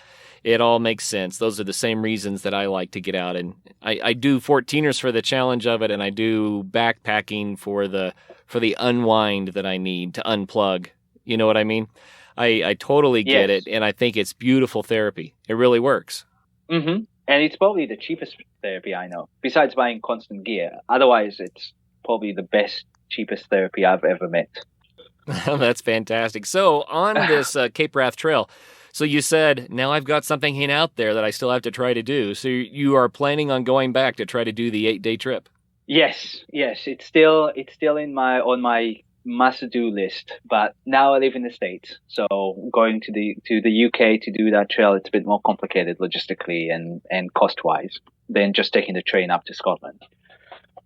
it all makes sense. Those are the same reasons that I like to get out. And I do 14ers for the challenge of it, and I do backpacking for the unwind that I need to unplug. You know what I mean? I totally get it, and I think it's beautiful therapy. It really works. Mm-hmm. And it's probably the cheapest therapy I know, besides buying constant gear. Otherwise, it's probably the best, cheapest therapy I've ever met. That's fantastic. So on this Cape Wrath Trail, so you said, now I've got something hanging out there that I still have to try to do. So you are planning on going back to try to do the 8-day trip? Yes. It's still on my must-do list. But now I live in the States, so going to the UK to do that trail, it's a bit more complicated logistically and cost-wise than just taking the train up to Scotland.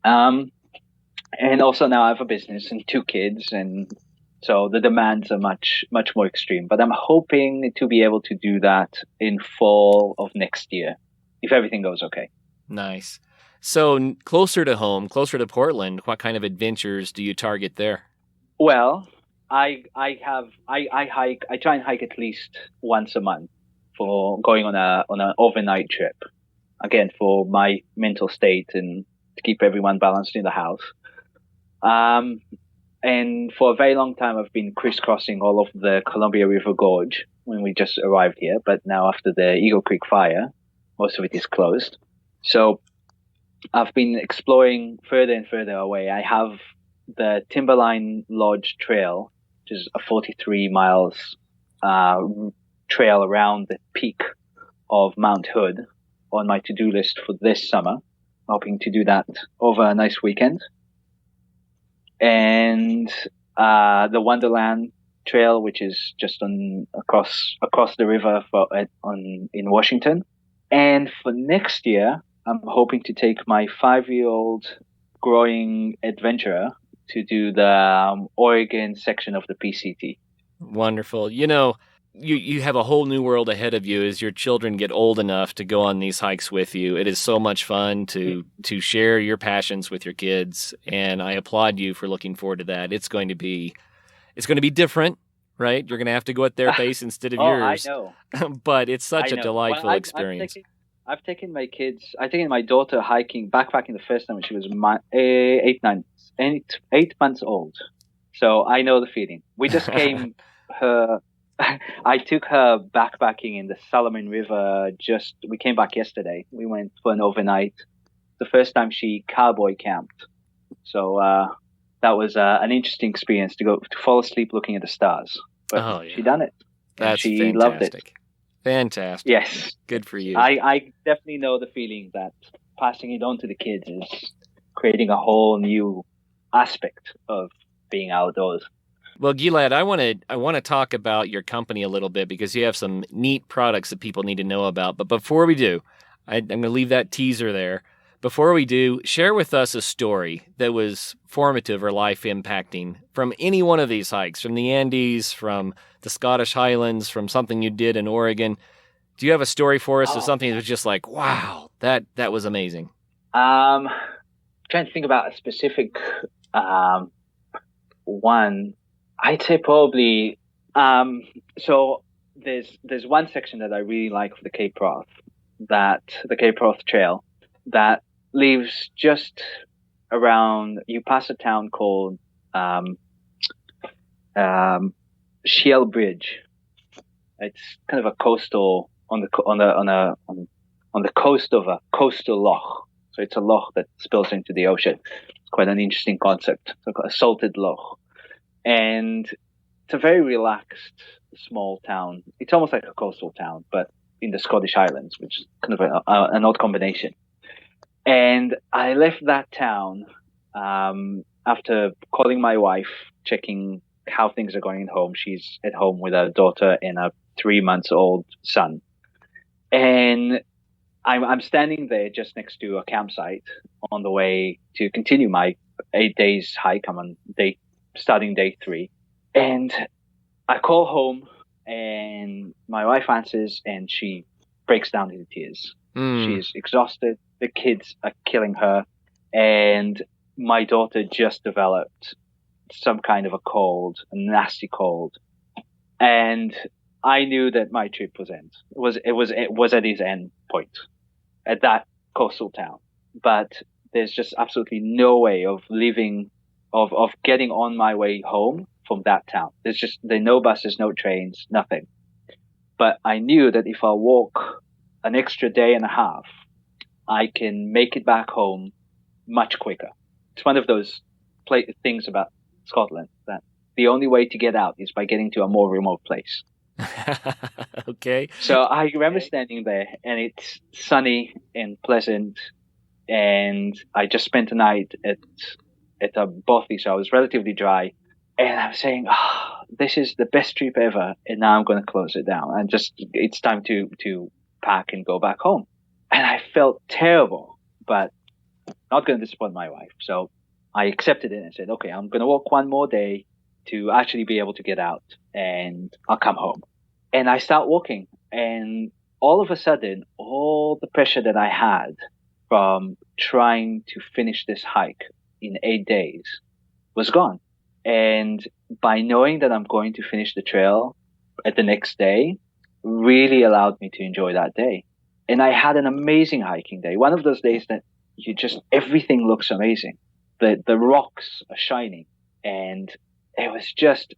And also now I have a business and 2 kids, and so the demands are much more extreme. But I'm hoping to be able to do that in fall of next year, if everything goes okay. Nice. So closer to home, closer to Portland, what kind of adventures do you target there? Well, I hike. I try and hike at least once a month for going on an overnight trip. Again, for my mental state and to keep everyone balanced in the house. And for a very long time, I've been crisscrossing all of the Columbia River Gorge when we just arrived here. But now after the Eagle Creek fire, most of it is closed. So I've been exploring further and further away. I have the Timberline Lodge Trail, which is a 43 miles trail around the peak of Mount Hood on my to-do list for this summer. Hoping to do that over a nice weekend. And the Wonderland Trail, which is just across the river in Washington. And for next year, I'm hoping to take my 5-year-old growing adventurer to do the Oregon section of the PCT. Wonderful. You have a whole new world ahead of you as your children get old enough to go on these hikes with you. It is so much fun to share your passions with your kids, and I applaud you for looking forward to that. It's going to be different, right? You're going to have to go at their pace instead of yours. I know. But it's such a delightful experience. I've taken my daughter backpacking the first time when she was 8 months old. So I know the feeling. We just came I took her backpacking in the Solomon River. We came back yesterday. We went for an overnight. The first time she cowboy camped. So that was an interesting experience to fall asleep looking at the stars. But she done it. She fantastic. loved it. Fantastic. Yes. Good for you. I definitely know the feeling that passing it on to the kids is creating a whole new aspect of being outdoors. Well, Gilad, I want to talk about your company a little bit because you have some neat products that people need to know about. But before we do, I'm going to leave that teaser there. Before we do, share with us a story that was formative or life impacting from any one of these hikes, from the Andes, from the Scottish Highlands, from something you did in Oregon. Do you have a story for us of something that was just like, wow, that was amazing? Trying to think about a specific one. I'd say probably so there's one section that I really like of the Cape Wrath, the Cape Wrath Trail, that leaves just around. You pass a town called Shiel Bridge. It's kind of a coastal on the coast of a coastal loch. So it's a loch that spills into the ocean. It's quite an interesting concept. It's a salted loch. And it's a very relaxed, small town. It's almost like a coastal town, but in the Scottish Highlands, which is kind of an odd combination. And I left that town after calling my wife, checking how things are going at home. She's at home with her daughter and a 3-month-old son. And I'm standing there just next to a campsite on the way to continue my 8 days hike. I'm starting day 3. And I call home and my wife answers and she breaks down into tears. She's exhausted. The kids are killing her. And my daughter just developed some kind of a cold, a nasty cold. And I knew that my trip was end. It was at its end point at that coastal town. But there's just absolutely no way of leaving, of getting on my way home from that town. There are no buses, no trains, nothing. But I knew that if I walk an extra day and a half, I can make it back home much quicker. It's one of those things about Scotland that the only way to get out is by getting to a more remote place. Okay. So I remember standing there and it's sunny and pleasant, and I just spent the night at a bothy, so I was relatively dry. And I'm saying, this is the best trip ever, and now I'm going to close it down. And it's time to pack and go back home. And I felt terrible, but not going to disappoint my wife. So I accepted it and said, okay, I'm going to walk one more day to actually be able to get out, and I'll come home. And I start walking, and all of a sudden, all the pressure that I had from trying to finish this hike in 8 days was gone. And by knowing that I'm going to finish the trail at the next day really allowed me to enjoy that day. And I had an amazing hiking day. One of those days that everything looks amazing. The rocks are shining, and it was just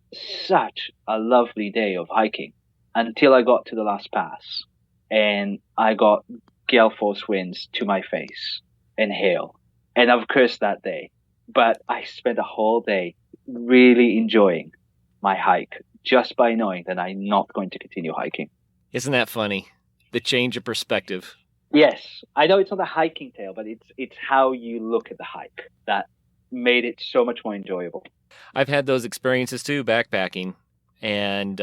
such a lovely day of hiking until I got to the last pass and I got gale force winds to my face and hail. And I've cursed that day, but I spent a whole day really enjoying my hike just by knowing that I'm not going to continue hiking. Isn't that funny? The change of perspective. Yes, I know it's not a hiking tale, but it's how you look at the hike that made it so much more enjoyable. I've had those experiences too, backpacking. and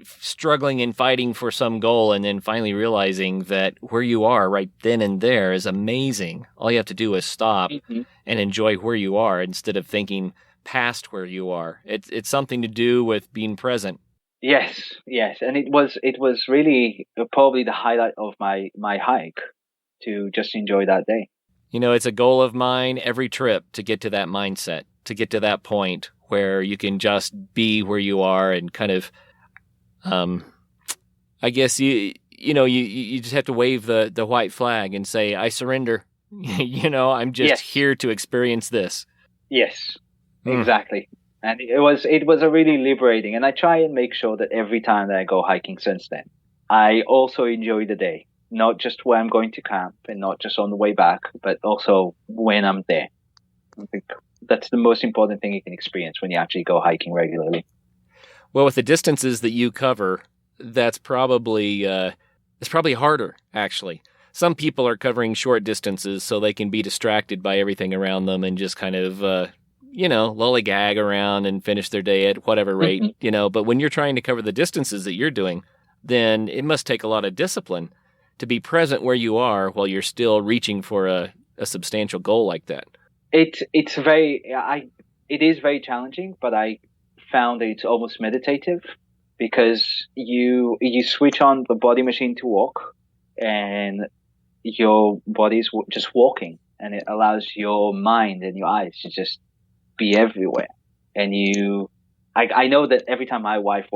struggling and fighting for some goal, and then finally realizing that where you are right then and there is amazing. All you have to do is stop and enjoy where you are instead of thinking past where you are. It's something to do with being present. Yes, and it was really probably the highlight of my hike, to just enjoy that day. It's a goal of mine every trip to get to that mindset, to get to that point where you can just be where you are and kind of, I guess you just have to wave the white flag and say, I surrender. I'm just here to experience this. Yes, exactly. And it was a really liberating, and I try and make sure that every time that I go hiking since then, I also enjoy the day, not just where I'm going to camp and not just on the way back, but also when I'm there. I think that's the most important thing you can experience when you actually go hiking regularly. Well, with the distances that you cover, that's probably harder, actually. Some people are covering short distances so they can be distracted by everything around them and just kind of lollygag around and finish their day at whatever rate, But when you're trying to cover the distances that you're doing, then it must take a lot of discipline to be present where you are while you're still reaching for a substantial goal like that. It is very challenging, but I found it's almost meditative, because you switch on the body machine to walk, and your body's just walking, and it allows your mind and your eyes to just be everywhere. And I know that every time my wife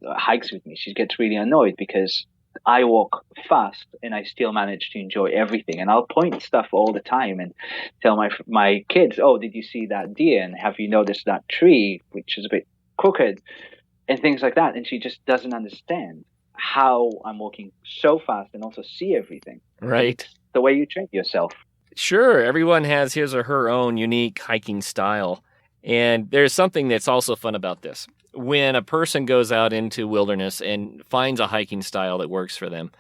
hikes with me, she gets really annoyed because I walk fast and I still manage to enjoy everything. And I'll point stuff all the time and tell my kids, oh, did you see that deer? And have you noticed that tree, which is a bit crooked? And things like that. And she just doesn't understand how I'm walking so fast and also see everything. Right. It's the way you train yourself. Sure. Everyone has his or her own unique hiking style. And there's something that's also fun about this. When a person goes out into wilderness and finds a hiking style that works for them,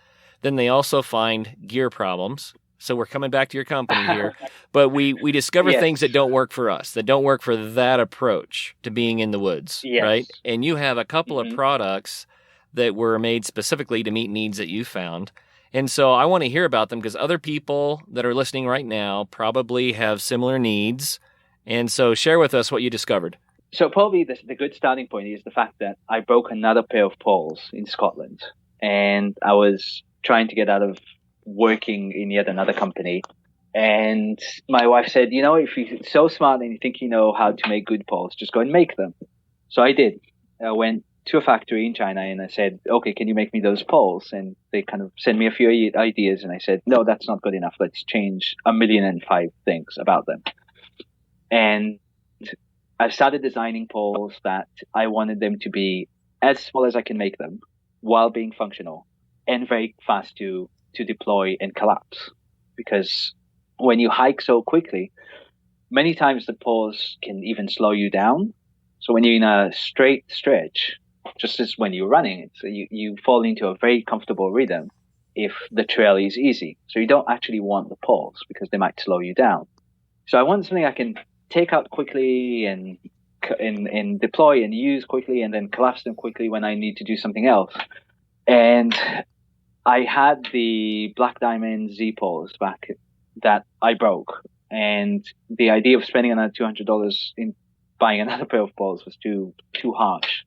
then they also find gear problems. So we're coming back to your company here. But we discover things that don't work for us, that don't work for that approach to being in the woods, right? And you have a couple of products that were made specifically to meet needs that you found. And so I want to hear about them, because other people that are listening right now probably have similar needs. And so share with us what you discovered. So probably the good starting point is the fact that I broke another pair of poles in Scotland, and I was trying to get out of working in yet another company. And my wife said, if you're so smart and you think you know how to make good poles, just go and make them. So I did. I went to a factory in China and I said, okay, can you make me those poles? And they kind of sent me a few ideas, and I said, no, that's not good enough. Let's change 1,000,005 things about them. And I started designing poles that I wanted them to be as small as I can make them while being functional and very fast to deploy and collapse. Because when you hike so quickly, many times the poles can even slow you down. So when you're in a straight stretch, just as when you're running, so you fall into a very comfortable rhythm if the trail is easy. So you don't actually want the poles because they might slow you down. So I want something I can take out quickly and deploy and use quickly, and then collapse them quickly when I need to do something else. And I had the Black Diamond Z poles back that I broke, and the idea of spending another $200 in buying another pair of poles was too harsh.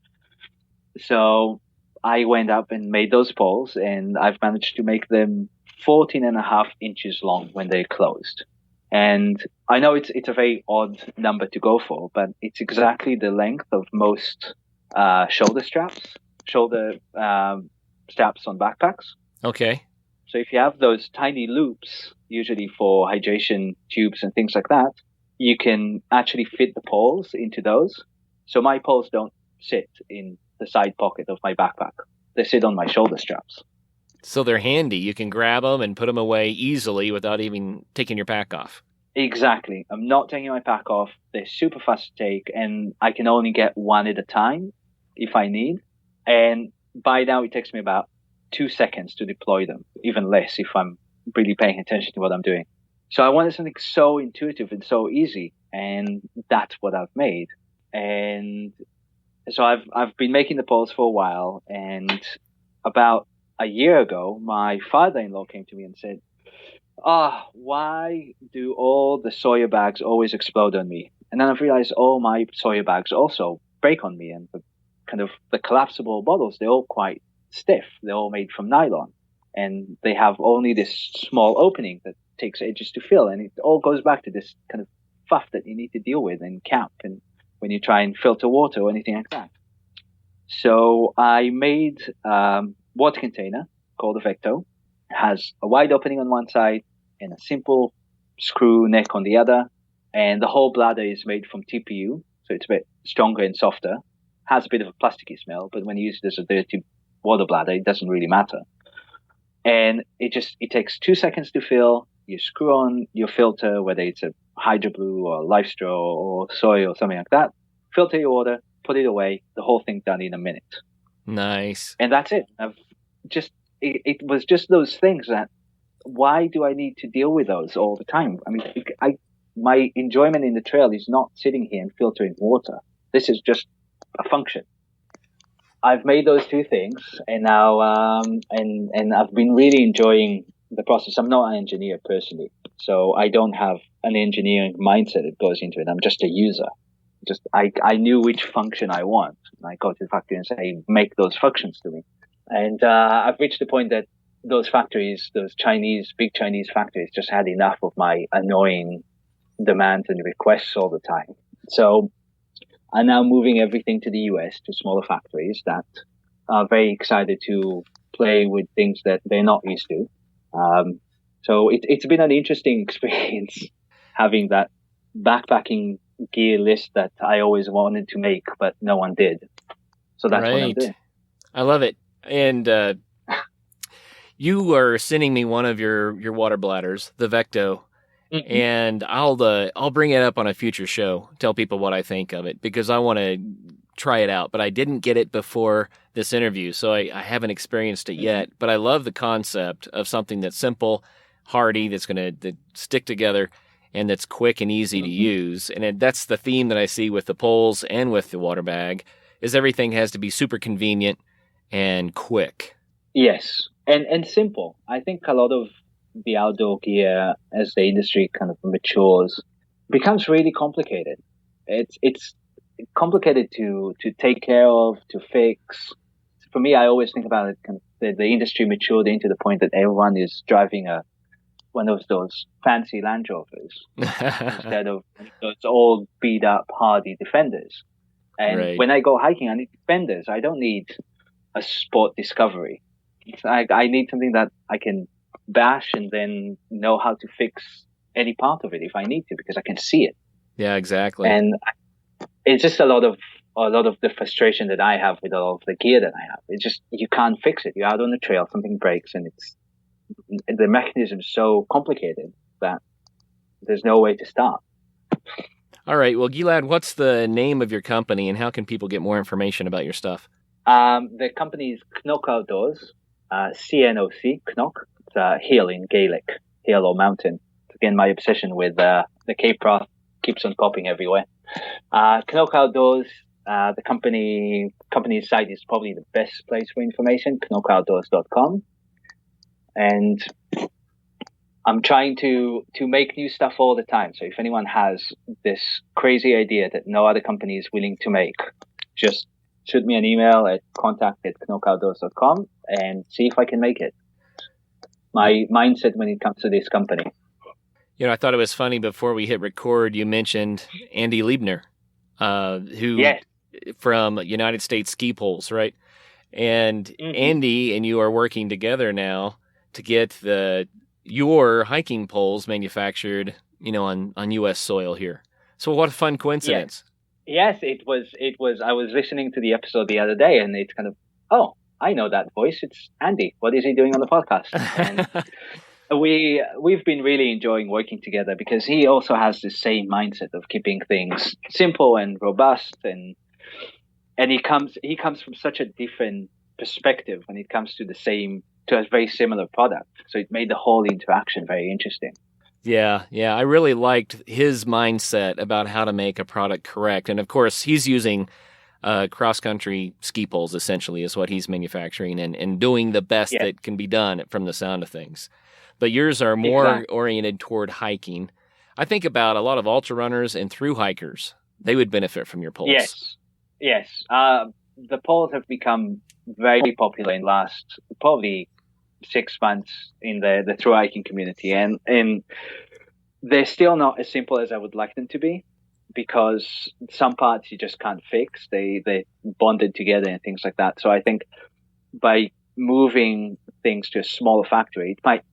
So I went up and made those poles, and I've managed to make them 14.5 inches long when they're closed. And I know it's a very odd number to go for, but it's exactly the length of most shoulder straps on backpacks. Okay. So if you have those tiny loops, usually for hydration tubes and things like that, you can actually fit the poles into those. So my poles don't sit in the side pocket of my backpack. They sit on my shoulder straps. So they're handy. You can grab them and put them away easily without even taking your pack off. Exactly. I'm not taking my pack off. They're super fast to take, and I can only get one at a time if I need. And by now it takes me about 2 seconds to deploy them, even less if I'm really paying attention to what I'm doing. So I wanted something so intuitive and so easy, and that's what I've made. And So I've been making the poles for a while, and about a year ago, my father-in-law came to me and said, why do all the soya bags always explode on me? And then I've realized all my soya bags also break on me, and the collapsible bottles, they're all quite stiff. They're all made from nylon, and they have only this small opening that takes ages to fill. And it all goes back to this kind of fuff that you need to deal with in camp and when you try and filter water or anything like that. So I made water container called a Vecto. It has a wide opening on one side and a simple screw neck on the other. And the whole bladder is made from TPU, so it's a bit stronger and softer. Has a bit of a plasticky smell, but when you use it as a dirty water bladder, it doesn't really matter. And it takes 2 seconds to fill. You screw on your filter, whether it's a Hydro Blue or LifeStraw or soy or something like that. Filter your water, put it away. The whole thing done in a minute. Nice. And that's it. It was just those things that, why do I need to deal with those all the time? I mean, my enjoyment in the trail is not sitting here and filtering water. This is just a function. I've made those two things, and now and I've been really enjoying the process. I'm not an engineer personally, so I don't have an engineering mindset that goes into it. I'm just a user. I knew which function I want. I go to the factory and say, make those functions to me. And I've reached the point that those factories, those big Chinese factories, just had enough of my annoying demands and requests all the time. So I'm now moving everything to the US, to smaller factories that are very excited to play with things that they're not used to. So it's been an interesting experience having that backpacking gear list that I always wanted to make, but no one did. So that's what I'm doing. I love it. And you are sending me one of your water bladders, the Vecto. Mm-hmm. And I'll bring it up on a future show, tell people what I think of it, because I want to try it out. But I didn't get it before this interview, so I haven't experienced it yet. But I love the concept of something that's simple, hardy, that's going to stick together, and that's quick and easy to use. And that's the theme that I see with the poles and with the water bag, is everything has to be super convenient and quick. Yes, and simple. I think a lot of the outdoor gear, as the industry kind of matures, becomes really complicated. It's complicated to take care of, to fix. For me, I always think about it, kind of the industry matured into the point that everyone is driving one of those fancy Land Rovers instead of those old beat up hardy Defenders. And when I go hiking, I need Defenders. I don't need a Sport Discovery. I need something that I can bash and then know how to fix any part of it if I need to, because I can see it. Yeah, exactly. And it's just a lot of the frustration that I have with all of the gear that I have. It's just, you can't fix it. You're out on the trail, something breaks, and the mechanism is so complicated that there's no way to start. All right. Well, Gilad, what's the name of your company, and how can people get more information about your stuff? The company is Knock Outdoors, CNOC, Knock. It's hill in Gaelic, hill or mountain. Again, my obsession with the Cape Wrath keeps on popping everywhere. Knock Outdoors, the company's site is probably the best place for information, knockoutdoors.com. And I'm trying to make new stuff all the time. So if anyone has this crazy idea that no other company is willing to make, just shoot me an email at contact@knockoutdoors.com and see if I can make it. My mindset when it comes to this company. You know, I thought it was funny before we hit record, you mentioned Andy Liebner, who from United States Ski Poles, right? And Andy and you are working together now to get your hiking poles manufactured, on U.S. soil here. So what a fun coincidence. Yes, it was. I was listening to the episode the other day, and it's kind of, I know that voice. It's Andy. What is he doing on the podcast? And we've been really enjoying working together because he also has the same mindset of keeping things simple and robust, and he comes from such a different perspective when it comes to a very similar product. So it made the whole interaction very interesting. Yeah. I really liked his mindset about how to make a product correct. And of course, he's using cross-country ski poles, essentially, is what he's manufacturing and doing the best that can be done from the sound of things. But yours are more oriented toward hiking. I think about a lot of ultra runners and thru hikers. They would benefit from your poles. Yes. The poles have become very popular in the last probably 6 months in the thru hiking community, and they're still not as simple as I would like them to be, because some parts you just can't fix. They bonded together and things like that. So I think by moving things to a smaller factory, it might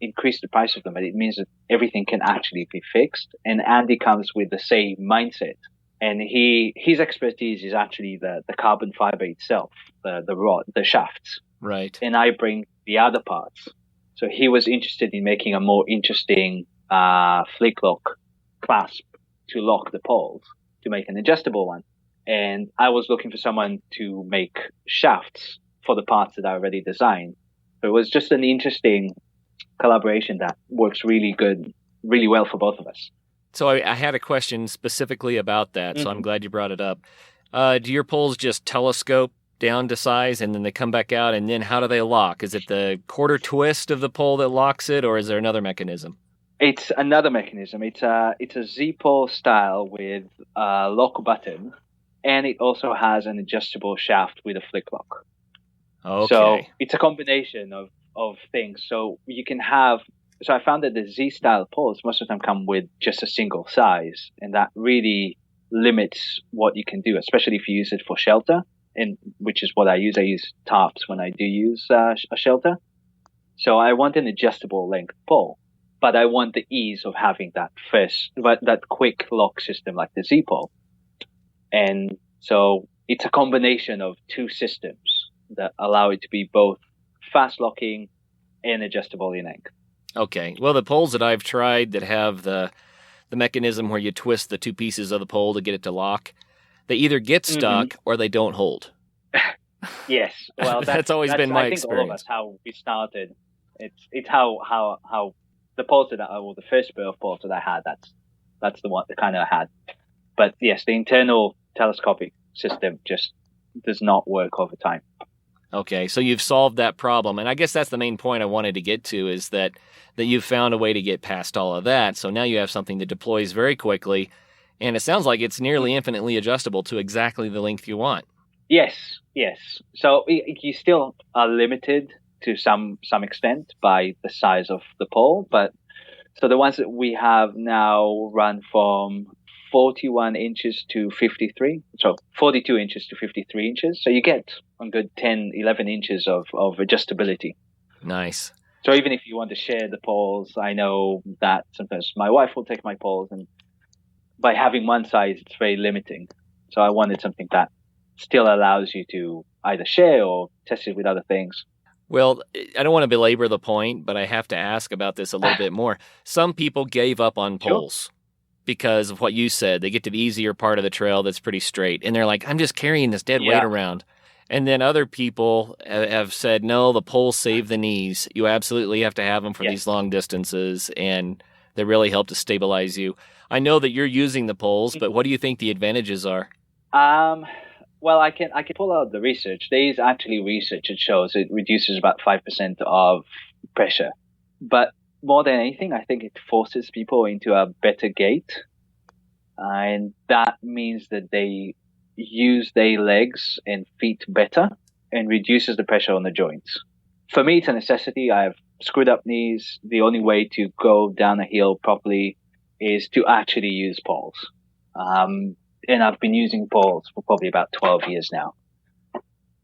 increase the price of them, but it means that everything can actually be fixed. And Andy comes with the same mindset, and his expertise is actually the carbon fiber itself, the rod, the shafts. Right. And I bring the other parts. So he was interested in making a more interesting flick lock clasp to lock the poles, to make an adjustable one. And I was looking for someone to make shafts for the parts that I already designed. So it was just an interesting collaboration that works really well for both of us. So I had a question specifically about that, so I'm glad you brought it up. Do your poles just telescope down to size and then they come back out, and then how do they lock? Is it the quarter twist of the pole that locks it, or is there another mechanism? It's another mechanism. It's a Z-pole style with a lock button, and it also has an adjustable shaft with a flick lock. Okay. So it's a combination of things. So you can have. So I found that the Z-style poles most of the time come with just a single size, and that really limits what you can do, especially if you use it for shelter, and which is what I use. I use tarps when I do use a shelter. So I want an adjustable length pole, but I want the ease of having that quick lock system like the Z-pole. And so it's a combination of two systems that allow it to be both fast locking and adjustable in length. Okay. Well, the poles that I've tried that have the mechanism where you twist the two pieces of the pole to get it to lock, they either get stuck or they don't hold. Yes. Well, that's always been my experience. I think all of us, how we started. It's how the poles the first pair of poles that I had, that's the one, the kind I had. But yes, the internal telescopic system just does not work over time. Okay, so you've solved that problem, and I guess that's the main point I wanted to get to, is that you've found a way to get past all of that, so now you have something that deploys very quickly, and it sounds like it's nearly infinitely adjustable to exactly the length you want. Yes. So you still are limited to some extent by the size of the pole, but so the ones that we have now run from 41 inches to 53, so 42 inches to 53 inches. So you get a good 10, 11 inches of adjustability. Nice. So even if you want to share the poles, I know that sometimes my wife will take my poles, and by having one size, it's very limiting. So I wanted something that still allows you to either share or test it with other things. Well, I don't want to belabor the point, but I have to ask about this a little bit more. Some people gave up on poles because of what you said. They get to the easier part of the trail that's pretty straight, and they're like, I'm just carrying this dead weight around. And then other people have said, no, the poles save the knees. You absolutely have to have them for these long distances, and they really help to stabilize you. I know that you're using the poles, but what do you think the advantages are? Well, I can pull out the research. There is actually research that shows it reduces about 5% of pressure. But more than anything, I think it forces people into a better gait. And that means that they use their legs and feet better and reduces the pressure on the joints. For me, it's a necessity. I have screwed up knees. The only way to go down a hill properly is to actually use poles. And I've been using poles for probably about 12 years now.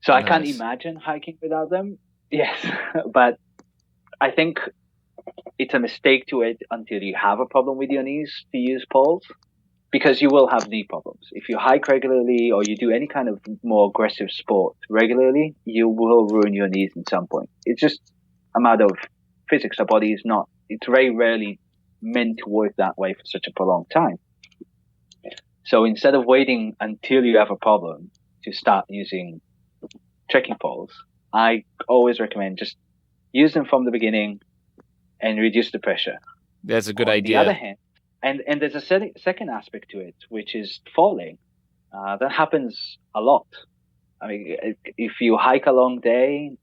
So I can't imagine hiking without them. Yes. But I think it's a mistake to wait until you have a problem with your knees to use poles, because you will have knee problems. If you hike regularly or you do any kind of more aggressive sport regularly, you will ruin your knees at some point. It's just a matter of physics. Our body is not, it's very rarely meant to work that way for such a prolonged time. So instead of waiting until you have a problem to start using trekking poles, I always recommend just use them from the beginning and reduce the pressure. That's a good idea. On the other hand, and there's a second aspect to it, which is falling. That happens a lot. I mean, if you hike a long day,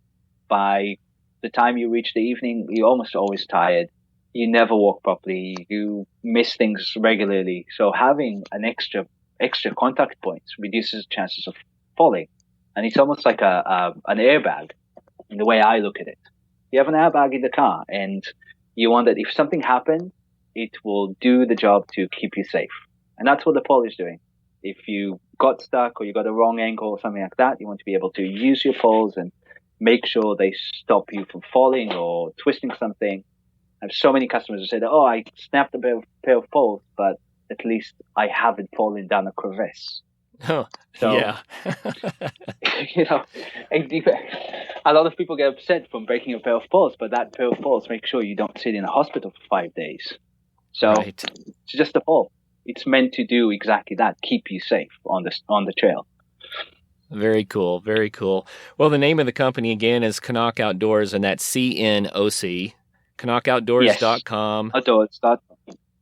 by the time you reach the evening, you're almost always tired. You never walk properly. You miss things regularly. So having an extra contact points reduces chances of falling. And it's almost like an airbag in the way I look at it. You have an airbag in the car, and you want that if something happens, it will do the job to keep you safe. And that's what the pole is doing. If you got stuck or you got a wrong angle or something like that, you want to be able to use your poles and make sure they stop you from falling or twisting something. I have so many customers who say that, I snapped a pair of poles, but at least I haven't fallen down a crevasse. Oh, so, yeah. A lot of people get upset from breaking a pair of poles, but that pair of poles make sure you don't sit in a hospital for 5 days. So Right. It's just a pole. It's meant to do exactly that, keep you safe on the trail. Very cool. Very cool. Well, the name of the company again is Knock Outdoors, and that's CNOC, knockoutdoors.com. Yes. Outdoors.com.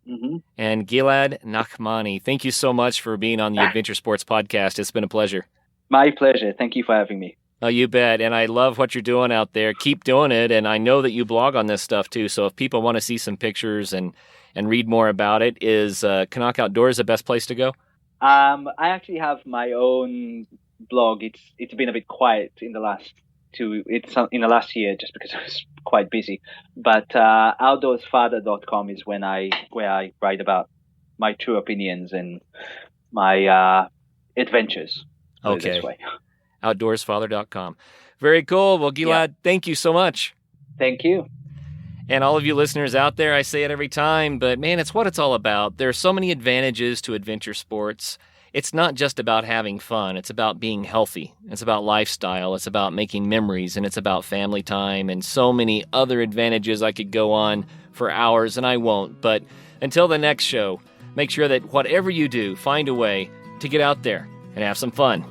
Mm-hmm. And Gilad Nachmani, thank you so much for being on the Adventure Sports Podcast. It's been a pleasure. My pleasure. Thank you for having me. Oh, you bet. And I love what you're doing out there. Keep doing it. And I know that you blog on this stuff too. So if people want to see some pictures and read more about it, is Knock Outdoors the best place to go? I actually have my own blog. It's been a bit quiet in the last year just because I was quite busy. But outdoorsfather.com is where I write about my true opinions and my adventures. Okay. Outdoorsfather.com. Very cool. Well, Gilad, Thank you so much. Thank you. And all of you listeners out there, I say it every time, but man, it's what it's all about. There are so many advantages to adventure sports. It's not just about having fun. It's about being healthy. It's about lifestyle. It's about making memories, and it's about family time and so many other advantages. I could go on for hours, and I won't. But until the next show, make sure that whatever you do, find a way to get out there and have some fun.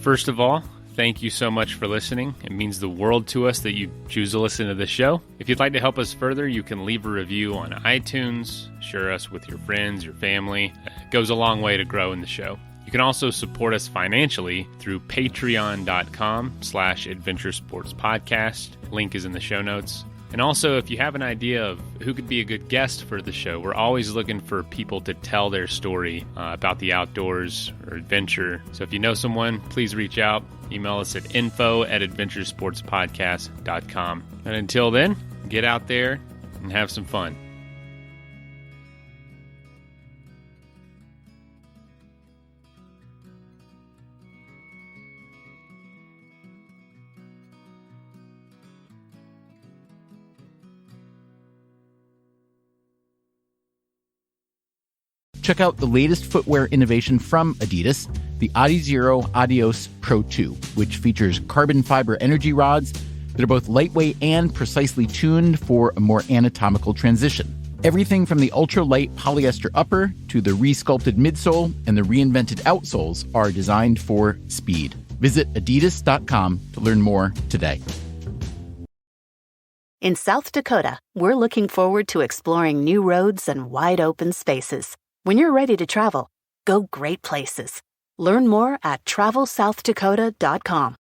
First of all, thank you so much for listening. It means the world to us that you choose to listen to the show. If you'd like to help us further, you can leave a review on iTunes, share us with your friends, your family. It goes a long way to grow in the show. You can also support us financially through patreon.com/adventuresportspodcast. Link is in the show notes. And also, if you have an idea of who could be a good guest for the show, we're always looking for people to tell their story about the outdoors or adventure. So if you know someone, please reach out. Email us at info@adventuresportspodcast.com. And until then, get out there and have some fun. Check out the latest footwear innovation from Adidas, the Adizero Adios Pro 2, which features carbon fiber energy rods that are both lightweight and precisely tuned for a more anatomical transition. Everything from the ultra-light polyester upper to the re-sculpted midsole and the reinvented outsoles are designed for speed. Visit adidas.com to learn more today. In South Dakota, we're looking forward to exploring new roads and wide open spaces. When you're ready to travel, go great places. Learn more at travelsouthdakota.com.